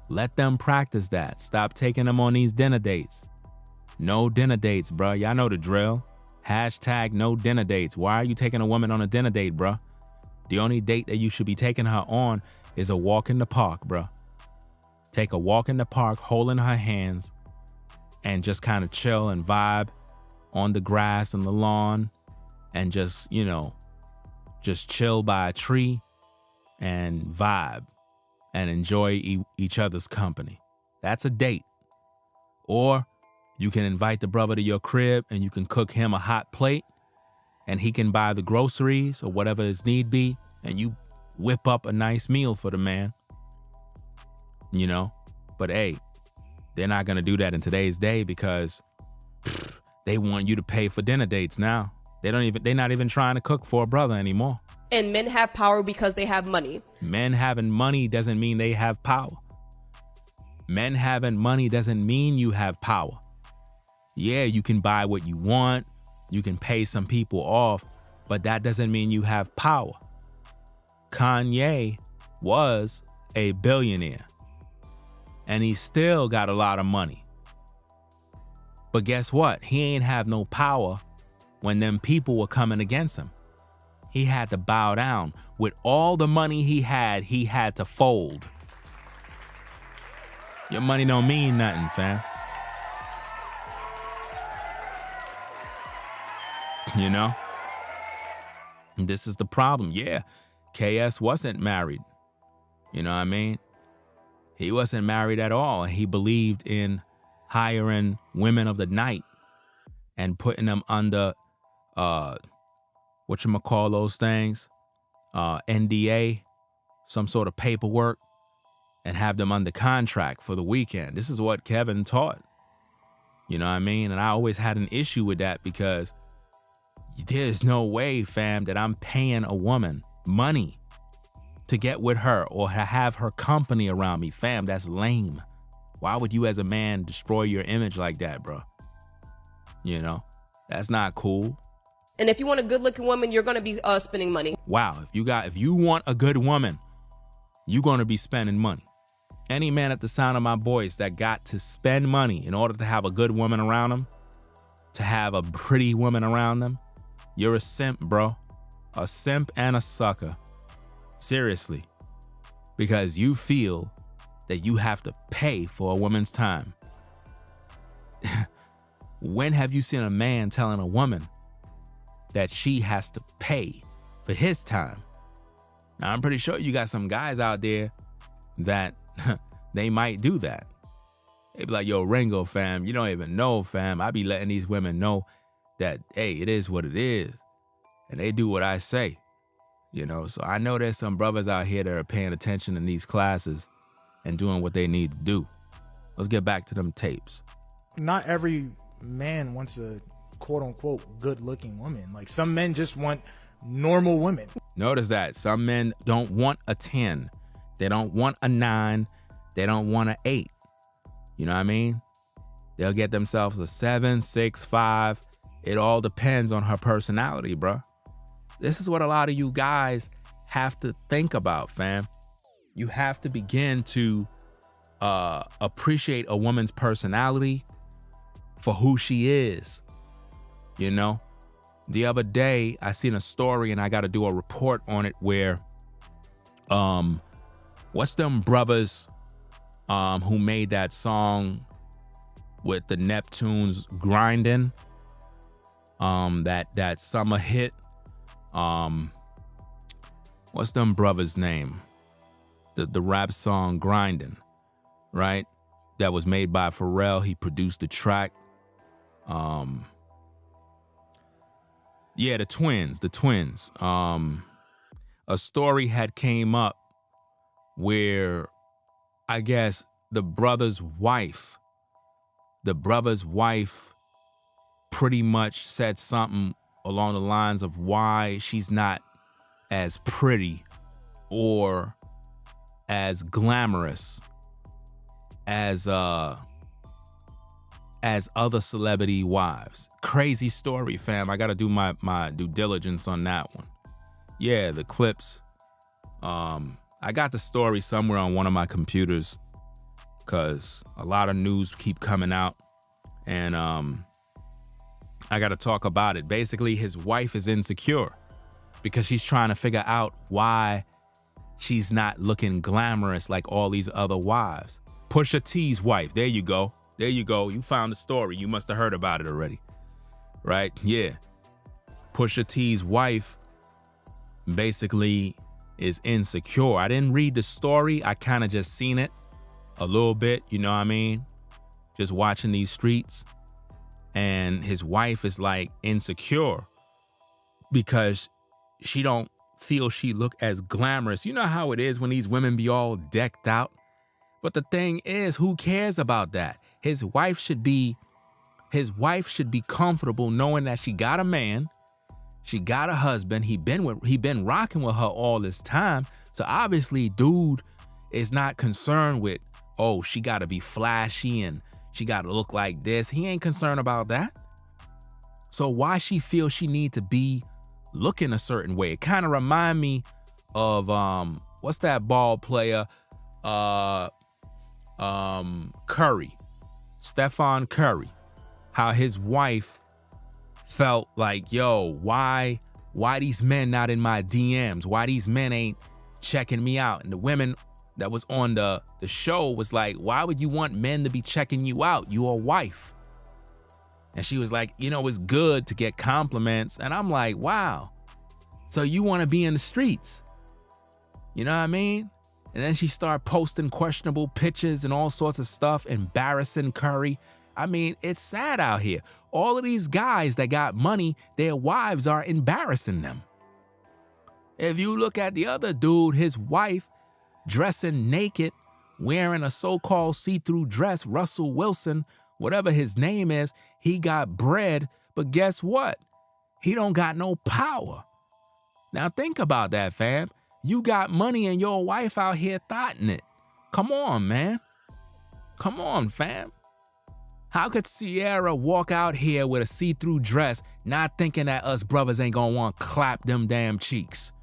Let them practice that. Stop taking them on these dinner dates. No dinner dates, bro. Y'all know the drill. Hashtag no dinner dates. Why are you taking a woman on a dinner date, bro? The only date that you should be taking her on is a walk in the park, bro. Take a walk in the park, holding her hands, and just kind of chill and vibe on the grass and the lawn, and just, you know, just chill by a tree and vibe and enjoy each other's company. That's a date. Or you can invite the brother to your crib and you can cook him a hot plate, and he can buy the groceries or whatever his need be, and you whip up a nice meal for the man. You know, but hey, they're not going to do that in today's day because they want you to pay for dinner dates now. They're not even trying to cook for a brother anymore. And men have power because they have money. Men having money doesn't mean they have power. Men having money doesn't mean you have power. Yeah, you can buy what you want. You can pay some people off, but that doesn't mean you have power. Kanye was a billionaire, and he still got a lot of money. But guess what? He ain't have no power when them people were coming against him. He had to bow down. With all the money he had to fold. Your money don't mean nothing, fam. You know? And this is the problem. Yeah, KS wasn't married. You know what I mean? He wasn't married at all. He believed in hiring women of the night and putting them under, whatchamacall those things, NDA, some sort of paperwork, and have them under contract for the weekend. This is what Kevin taught. You know what I mean? And I always had an issue with that because there's no way, fam, that I'm paying a woman money to get with her or to have her company around me. Fam, that's lame. Why would you as a man destroy your image like that, bro? You know, that's not cool. And if you want a good looking woman, you're going to be spending money. Wow. If you want a good woman, you're going to be spending money. Any man at the sound of my voice that got to spend money in order to have a good woman around them, to have a pretty woman around them, you're a simp, bro. A simp and a sucker. Seriously. Because you feel that you have to pay for a woman's time. When have you seen a man telling a woman that she has to pay for his time? Now, I'm pretty sure you got some guys out there that they might do that. They be like, yo, Ringo, fam, you don't even know, fam. I be letting these women know that, hey, it is what it is. And they do what I say, you know? So I know there's some brothers out here that are paying attention in these classes and doing what they need to do. Let's get back to them tapes. Not every man wants a quote unquote good looking woman. Like some men just want normal women. Notice that some men don't want a 10. They don't want a 9. They don't want an 8. You know what I mean? They'll get themselves a 7, 6, 5. It all depends on her personality, bro. This is what a lot of you guys have to think about, fam. You have to begin to appreciate a woman's personality for who she is. You know? The other day, I seen a story and I got to do a report on it where, what's them brothers who made that song with the Neptunes grinding, that summer hit, what's them brothers' name? The rap song Grinding, right? That was made by Pharrell. He produced the track. Yeah, the twins. A story had came up where I guess the brother's wife pretty much said something along the lines of why she's not as pretty or as glamorous as other celebrity wives. Crazy story, fam. I gotta do my due diligence on that one. Yeah, the clips. I got the story somewhere on one of my computers because a lot of news keep coming out, and I got to talk about it. Basically, his wife is insecure because she's trying to figure out why she's not looking glamorous like all these other wives. Pusha T's wife. There you go. There you go. You found the story. You must have heard about it already. Right? Yeah. Pusha T's wife basically is insecure. I didn't read the story. I kind of just seen it a little bit, you know what I mean? Just watching these streets. And his wife is like insecure because she don't feel she look as glamorous. You know how it is when these women be all decked out. But the thing is, who cares about that? His wife should be comfortable knowing that she got a man, she got a husband, he been rocking with her all this time. So obviously, dude is not concerned with, oh, she got to be flashy and she got to look like this. He ain't concerned about that. So why she feel she need to be looking a certain way? It kind of remind me of what's that ball player? Curry, Stephen Curry. How his wife felt like, yo, why these men not in my DMs? Why these men ain't checking me out? And the women that was on the show was like, why would you want men to be checking you out? You a wife. And she was like, it's good to get compliments. And I'm like, wow. So you want to be in the streets? You know what I mean? And then she started posting questionable pictures and all sorts of stuff, embarrassing Curry. I mean, it's sad out here. All of these guys that got money, their wives are embarrassing them. If you look at the other dude, his wife dressing naked, wearing a so-called see-through dress, Russell Wilson, whatever his name is, he got bread, but guess what? He don't got no power. Now think about that, fam. You got money and your wife out here thotting it. Come on, man. Come on, fam. How could Sierra walk out here with a see-through dress, not thinking that us brothers ain't gonna want to clap them damn cheeks?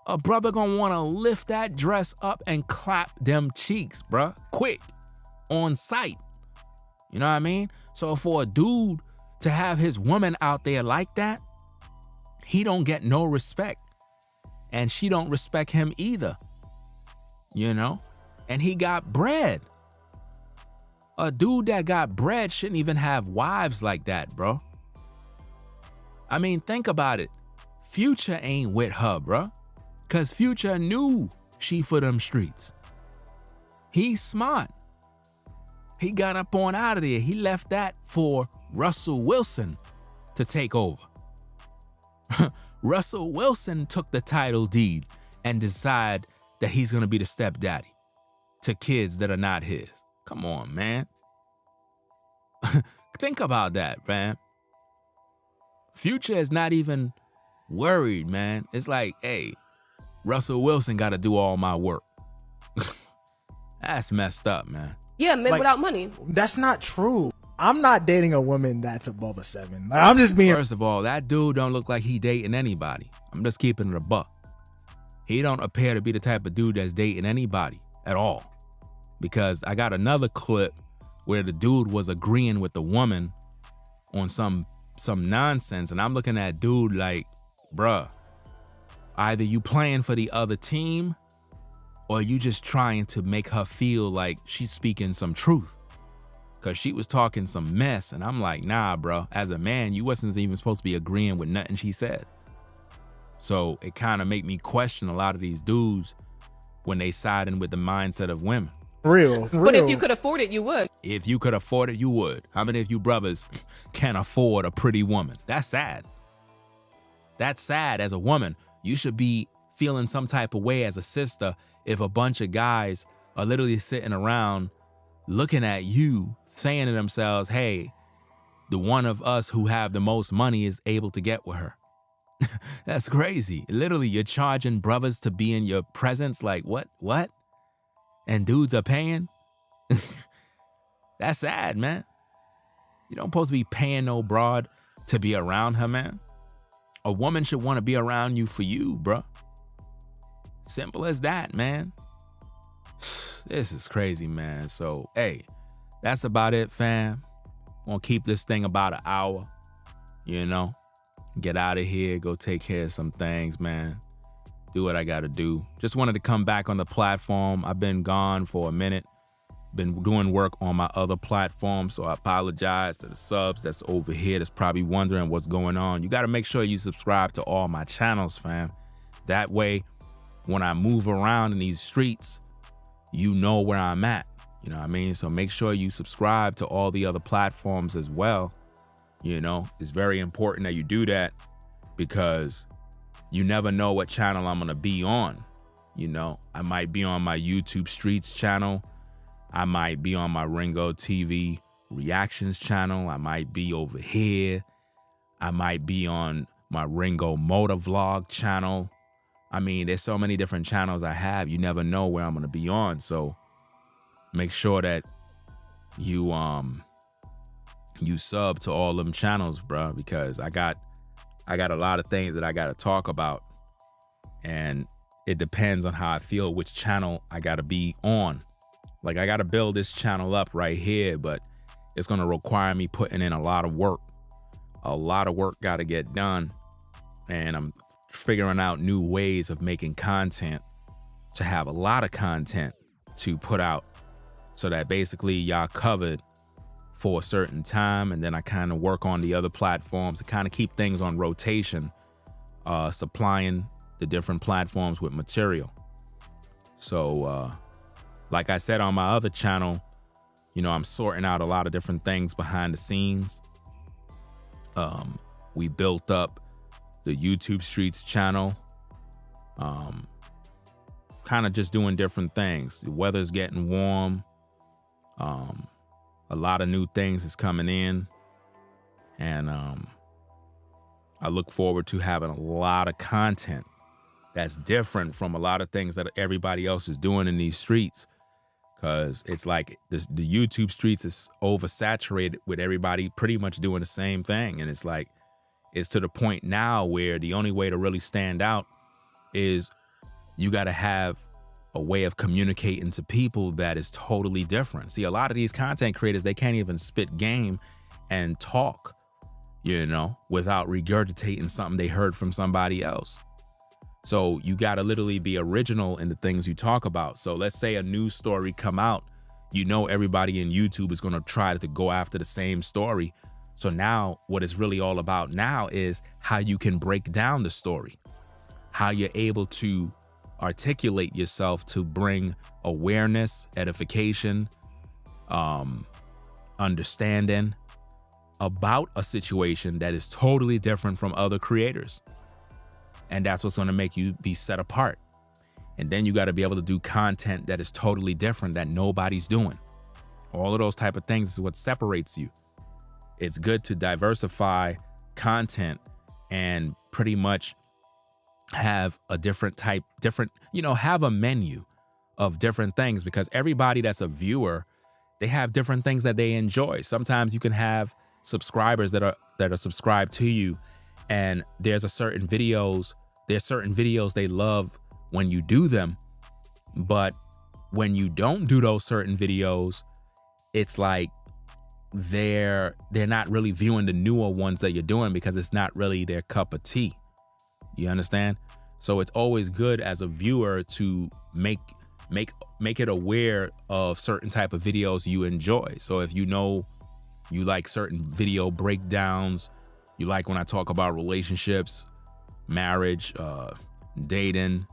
A brother gonna want to lift that dress up and clap them cheeks, bruh. Quick. On sight. You know what I mean? So for a dude to have his woman out there like that, he don't get no respect. And she don't respect him either. And he got bread. A dude that got bread shouldn't even have wives like that, bro. I mean, think about it. Future ain't with her, bro. Cause Future knew she for them streets. He's smart. He got up on out of there. He left that for Russell Wilson to take over. Russell Wilson took the title deed and decided that he's gonna be the stepdaddy to kids that are not his. Come on, man. Think about that, man. Future is not even worried, man. It's like, hey, Russell Wilson got to do all my work. That's messed up, man. Yeah, men without money. That's not true. I'm not dating a woman that's above a 7. I'm just being. First of all, that dude don't look like he dating anybody. I'm just keeping it a buck. He don't appear to be the type of dude that's dating anybody at all. Because I got another clip where the dude was agreeing with the woman on some nonsense, and I'm looking at dude like, bruh, either you playing for the other team or you just trying to make her feel like she's speaking some truth. Cause she was talking some mess, and I'm like, nah, bro. As a man, you wasn't even supposed to be agreeing with nothing she said. So it kind of made me question a lot of these dudes when they siding with the mindset of women. Real. But if you could afford it, you would. If you could afford it, you would. How many of you brothers can afford a pretty woman? That's sad. That's sad. As a woman, you should be feeling some type of way as a sister if a bunch of guys are literally sitting around looking at you, saying to themselves, hey, the one of us who have the most money is able to get with her. That's crazy. Literally, you're charging brothers to be in your presence. Like, what? And dudes are paying? That's sad, man. You don't supposed to be paying no broad to be around her, man. A woman should want to be around you for you, bro. Simple as that, man. This is crazy, man. So, hey, that's about it, fam. Gonna keep this thing about an hour, Get out of here, go take care of some things, man. Do what I gotta do. Just wanted to come back on the platform. I've been gone for a minute. Been doing work on my other platform, so I apologize to the subs that's over here that's probably wondering what's going on. You gotta make sure you subscribe to all my channels, fam. That way, when I move around in these streets, you know where I'm at. You know what I mean? So make sure you subscribe to all the other platforms as well. It's very important that you do that because you never know what channel I'm gonna be on. I might be on my YouTube Streets channel. I might be on my Ringo TV Reactions channel. I might be over here. I might be on my Ringo Motor Vlog channel. I mean, there's so many different channels I have. You never know where I'm gonna be on. So make sure that you sub to all them channels, bro, because I got a lot of things that I got to talk about, and it depends on how I feel which channel I got to be on. Like, I got to build this channel up right here, but it's going to require me putting in a lot of work. A lot of work got to get done, and I'm figuring out new ways of making content to have a lot of content to put out so that basically y'all covered for a certain time, and then I kind of work on the other platforms to kind of keep things on rotation, supplying the different platforms with material. So like I said on my other channel, you know, I'm sorting out a lot of different things behind the scenes. We built up the YouTube Streets channel, kind of just doing different things. The weather's getting warm. A lot of new things is coming in, and I look forward to having a lot of content that's different from a lot of things that everybody else is doing in these streets. Because it's like the YouTube streets is oversaturated with everybody pretty much doing the same thing. And it's like, it's to the point now where the only way to really stand out is you got to have a way of communicating to people that is totally different. See, a lot of these content creators, they can't even spit game and talk, you know, without regurgitating something they heard from somebody else. So you got to literally be original in the things you talk about. So let's say a news story come out, you know, everybody in YouTube is going to try to go after the same story. So now what it's really all about now is how you can break down the story, how you're able to articulate yourself to bring awareness, edification, understanding about a situation that is totally different from other creators. And that's what's going to make you be set apart. And then you got to be able to do content that is totally different that nobody's doing. All of those type of things is what separates you. It's good to diversify content and pretty much have a different, you know, have a menu of different things, because everybody that's a viewer, they have different things that they enjoy. Sometimes you can have subscribers that are subscribed to you, and there's certain videos they love when you do them. But when you don't do those certain videos, it's like they're not really viewing the newer ones that you're doing because it's not really their cup of tea. You understand? So it's always good as a viewer to make it aware of certain type of videos you enjoy. So if you know you like certain video breakdowns, you like when I talk about relationships, marriage, dating,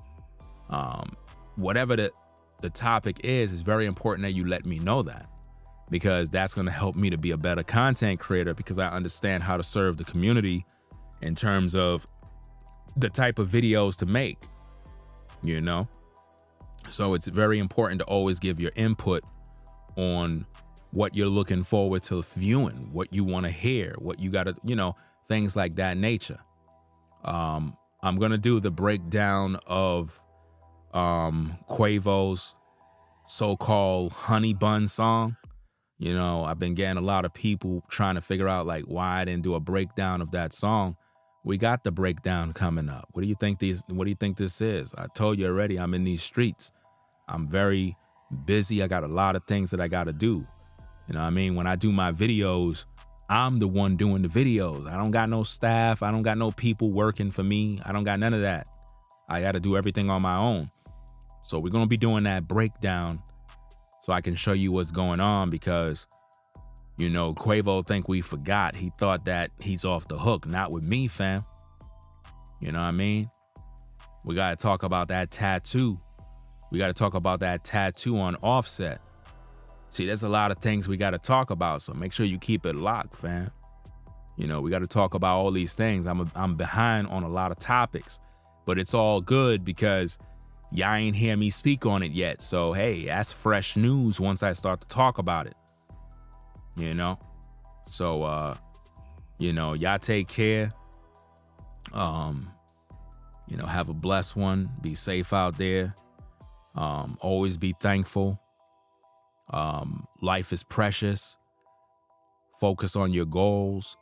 whatever the topic is, it's very important that you let me know that, because that's going to help me to be a better content creator, because I understand how to serve the community in terms of the type of videos to make, you know? So it's very important to always give your input on what you're looking forward to viewing, what you want to hear, what you got to, you know, things like that nature. I'm going to do the breakdown of Quavo's so-called Honey Bun song. You know, I've been getting a lot of people trying to figure out like why I didn't do a breakdown of that song. We got the breakdown coming up. What do you think this is? I told you already, I'm in these streets. I'm very busy. I got a lot of things that I got to do. You know what I mean? When I do my videos, I'm the one doing the videos. I don't got no staff. I don't got no people working for me. I don't got none of that. I got to do everything on my own. So we're going to be doing that breakdown so I can show you what's going on, because, you know, Quavo think we forgot. He thought that he's off the hook. Not with me, fam. You know what I mean? We got to talk about that tattoo. We got to talk about that tattoo on Offset. See, there's a lot of things we got to talk about, so make sure you keep it locked, fam. You know, we got to talk about all these things. I'm behind on a lot of topics, but it's all good because y'all ain't hear me speak on it yet. So, hey, that's fresh news once I start to talk about it, you know? So, you know, y'all take care. You know, have a blessed one. Be safe out there. Always be thankful. Life is precious. Focus on your goals.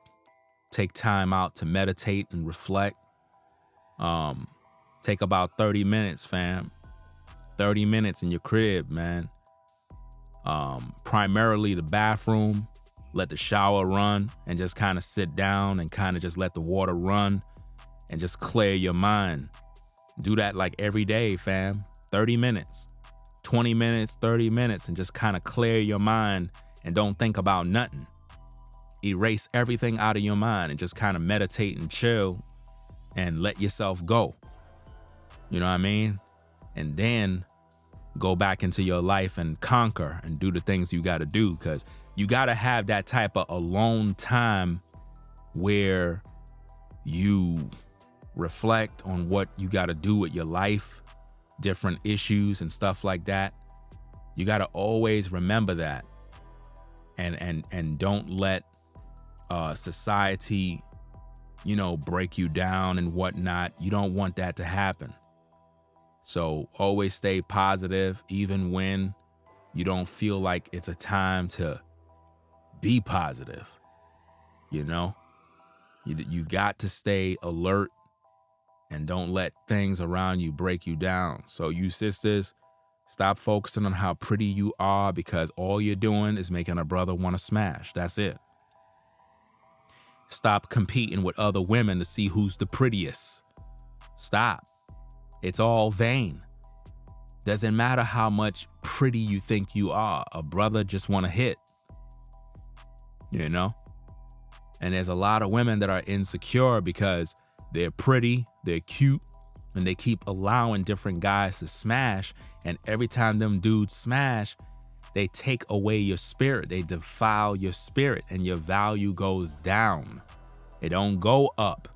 Take time out to meditate and reflect. Take about 30 minutes, fam. 30 minutes in your crib, man. Primarily the bathroom. Let the shower run and just kind of sit down and kind of just let the water run and just clear your mind. Do that like every day, fam. 30 minutes, 20 minutes, 30 minutes, and just kind of clear your mind and don't think about nothing. erase everything out of your mind and just kind of meditate and chill and let yourself go. You know what I mean? And then go back into your life and conquer and do the things you got to do, because you got to have that type of alone time where you reflect on what you got to do with your life, different issues and stuff like that. You got to always remember that, and don't let society, you know, break you down and whatnot. You don't want that to happen. So always stay positive, even when you don't feel like it's a time to be positive. You know, you got to stay alert and don't let things around you break you down. So you sisters, stop focusing on how pretty you are, because all you're doing is making a brother want to smash. That's it. Stop competing with other women to see who's the prettiest. Stop. It's all vain. Doesn't matter how much pretty you think you are. A brother just want to hit. You know? And there's a lot of women that are insecure because they're pretty, they're cute, and they keep allowing different guys to smash. And every time them dudes smash, they take away your spirit. They defile your spirit, and your value goes down. It don't go up.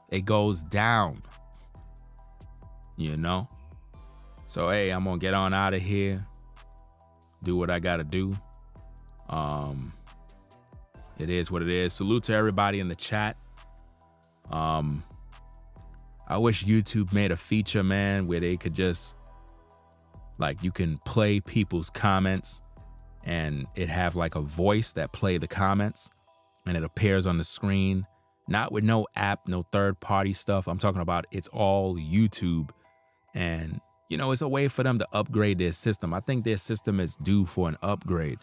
It goes down. You know? So, hey, I'm going to get on out of here. Do what I got to do. It is what it is. Salute to everybody in the chat. I wish YouTube made a feature, man, where they could just, like, you can play people's comments and it have like a voice that play the comments and it appears on the screen. Not with no app, no third party stuff. I'm talking about it's all YouTube. And, you know, it's a way for them to upgrade their system. I think their system is due for an upgrade.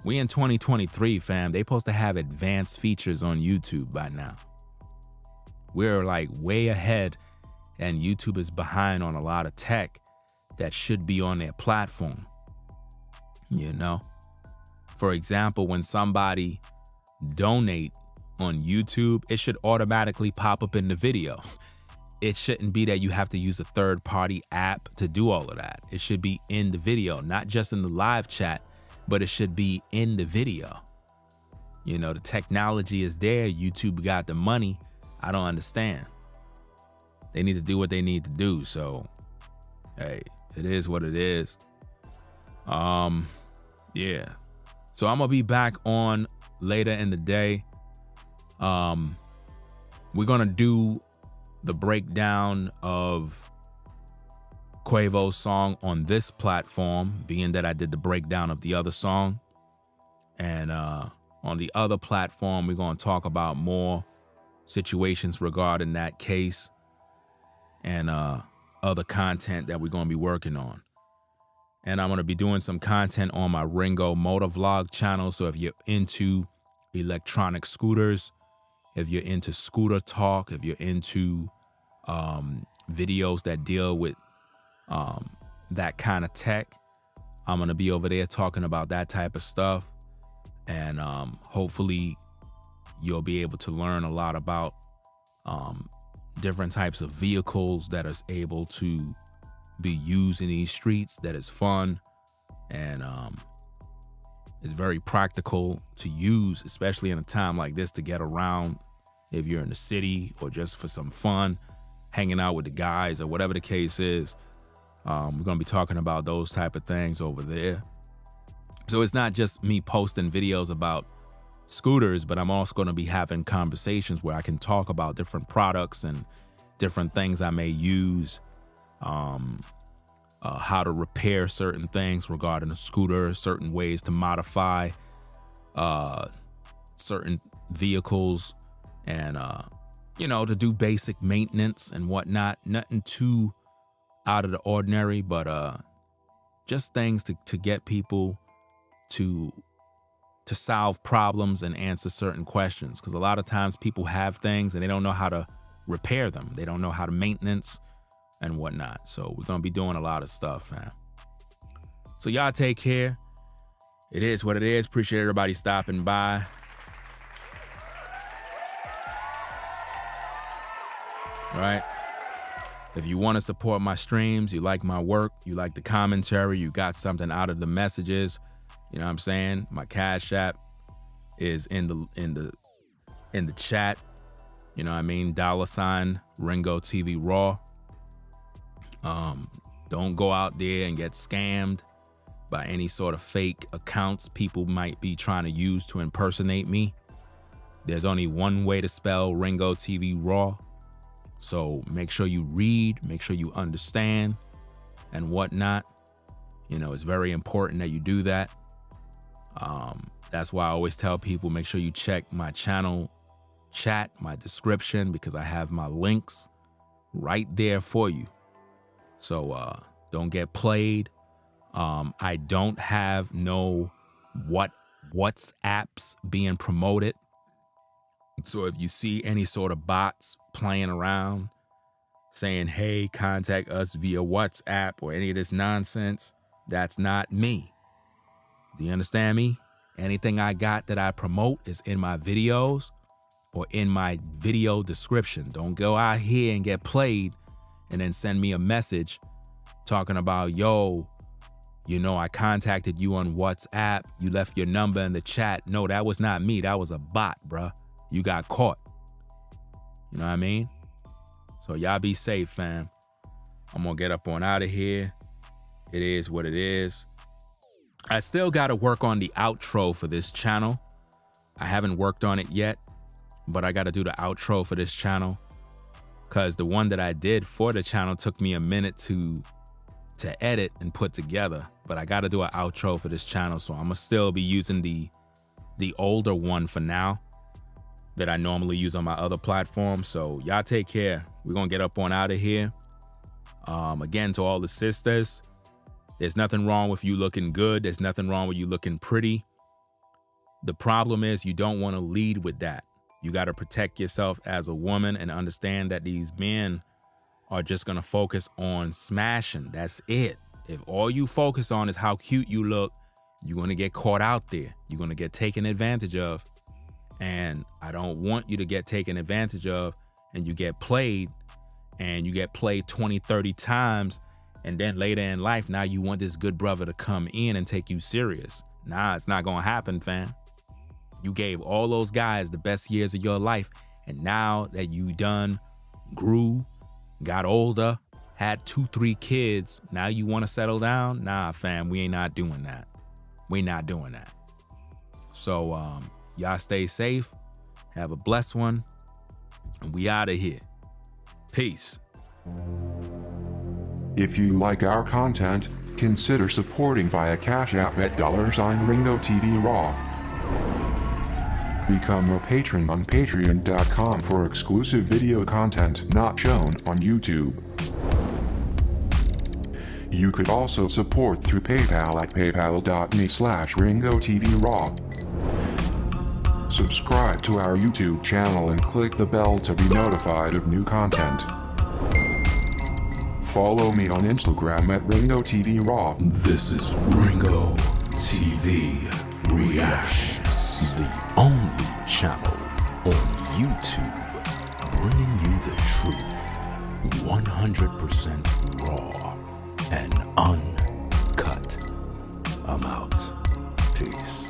We in 2023, fam. They supposed to have advanced features on YouTube by now. We're like way ahead, and YouTube is behind on a lot of tech that should be on their platform. You know? For example, when somebody donate on YouTube, it should automatically pop up in the video. It shouldn't be that you have to use a third-party app to do all of that. It should be in the video, not just in the live chat, but it should be in the video. You know, the technology is there. YouTube got the money. I don't understand. They need to do what they need to do. So, hey, it is what it is. Yeah. So I'm gonna be back on later in the day. We're gonna do the breakdown of Quavo's song on this platform, being that I did the breakdown of the other song. And on the other platform, we're going to talk about more situations regarding that case and other content that we're going to be working on. And I'm going to be doing some content on my Ringo Motovlog channel. So if you're into electronic scooters, if you're into scooter talk, if you're into videos that deal with that kind of tech, I'm going to be over there talking about that type of stuff. And hopefully you'll be able to learn a lot about different types of vehicles that is able to be used in these streets, that is fun and is very practical to use, especially in a time like this, to get around if you're in the city or just for some fun, hanging out with the guys or whatever the case is. We're going to be talking about those type of things over there. So it's not just me posting videos about scooters, but I'm also going to be having conversations where I can talk about different products and different things I may use, how to repair certain things regarding a scooter, certain ways to modify certain vehicles, and, you know, to do basic maintenance and whatnot. Nothing too out of the ordinary, but just things to get people to solve problems and answer certain questions. Because a lot of times people have things and they don't know how to repair them. They don't know how to maintenance and whatnot. So we're going to be doing a lot of stuff, man. So y'all take care. It is what it is. Appreciate everybody stopping by. All right. If you want to support my streams, you like my work, you like the commentary, you got something out of the messages, you know what I'm saying? My Cash App is in the chat. You know what I mean? $ Ringo TV Raw. Don't go out there and get scammed by any sort of fake accounts people might be trying to use to impersonate me. There's only one way to spell Ringo TV Raw. So make sure you read, make sure you understand and whatnot. You know, it's very important that you do that. That's why I always tell people, make sure you check my channel chat, my description, because I have my links right there for you. So don't get played. I don't have no WhatsApps being promoted. So if you see any sort of bots playing around saying, hey, contact us via WhatsApp or any of this nonsense, that's not me. Do you understand me? Anything I got that I promote is in my videos or in my video description. Don't go out here and get played and then send me a message talking about, yo, you know, I contacted you on WhatsApp. You left your number in the chat. No, that was not me. That was a bot, bruh. You got caught. You know what I mean? So y'all be safe, fam. I'm gonna get up on out of here. It is what it is. I still gotta work on the outro for this channel. I haven't worked on it yet, but I gotta do the outro for this channel because the one that I did for the channel took me a minute to edit and put together, but I gotta do an outro for this channel. So I'm gonna still be using the older one for now that I normally use on my other platform. So y'all take care. We're gonna get up on out of here. Again, to all the sisters, there's nothing wrong with you looking good. There's nothing wrong with you looking pretty. The problem is you don't want to lead with that. You got to protect yourself as a woman and understand that these men are just gonna focus on smashing. That's it. If all you focus on is how cute you look, you're gonna get caught out there. You're gonna get taken advantage of. And I don't want you to get taken advantage of and you get played 20, 30 times. And then later in life, now you want this good brother to come in and take you serious. Nah, it's not gonna happen, fam. You gave all those guys the best years of your life. And now that you done grew, got older, had 2, 3 kids, now you wanna settle down? Nah, fam, we ain't not doing that. We not doing that. So, y'all stay safe, have a blessed one, and we out of here. Peace. If you like our content, consider supporting via Cash App at $ Ringo TV Raw. Become a patron on patreon.com for exclusive video content not shown on YouTube. You could also support through PayPal at paypal.me/Ringo TV Raw. Subscribe to our YouTube channel and click the bell to be notified of new content. Follow me on Instagram at Ringo TV Raw. This is Ringo TV Reactions, the only channel on YouTube bringing you the truth, 100% raw and uncut. I'm out. Peace.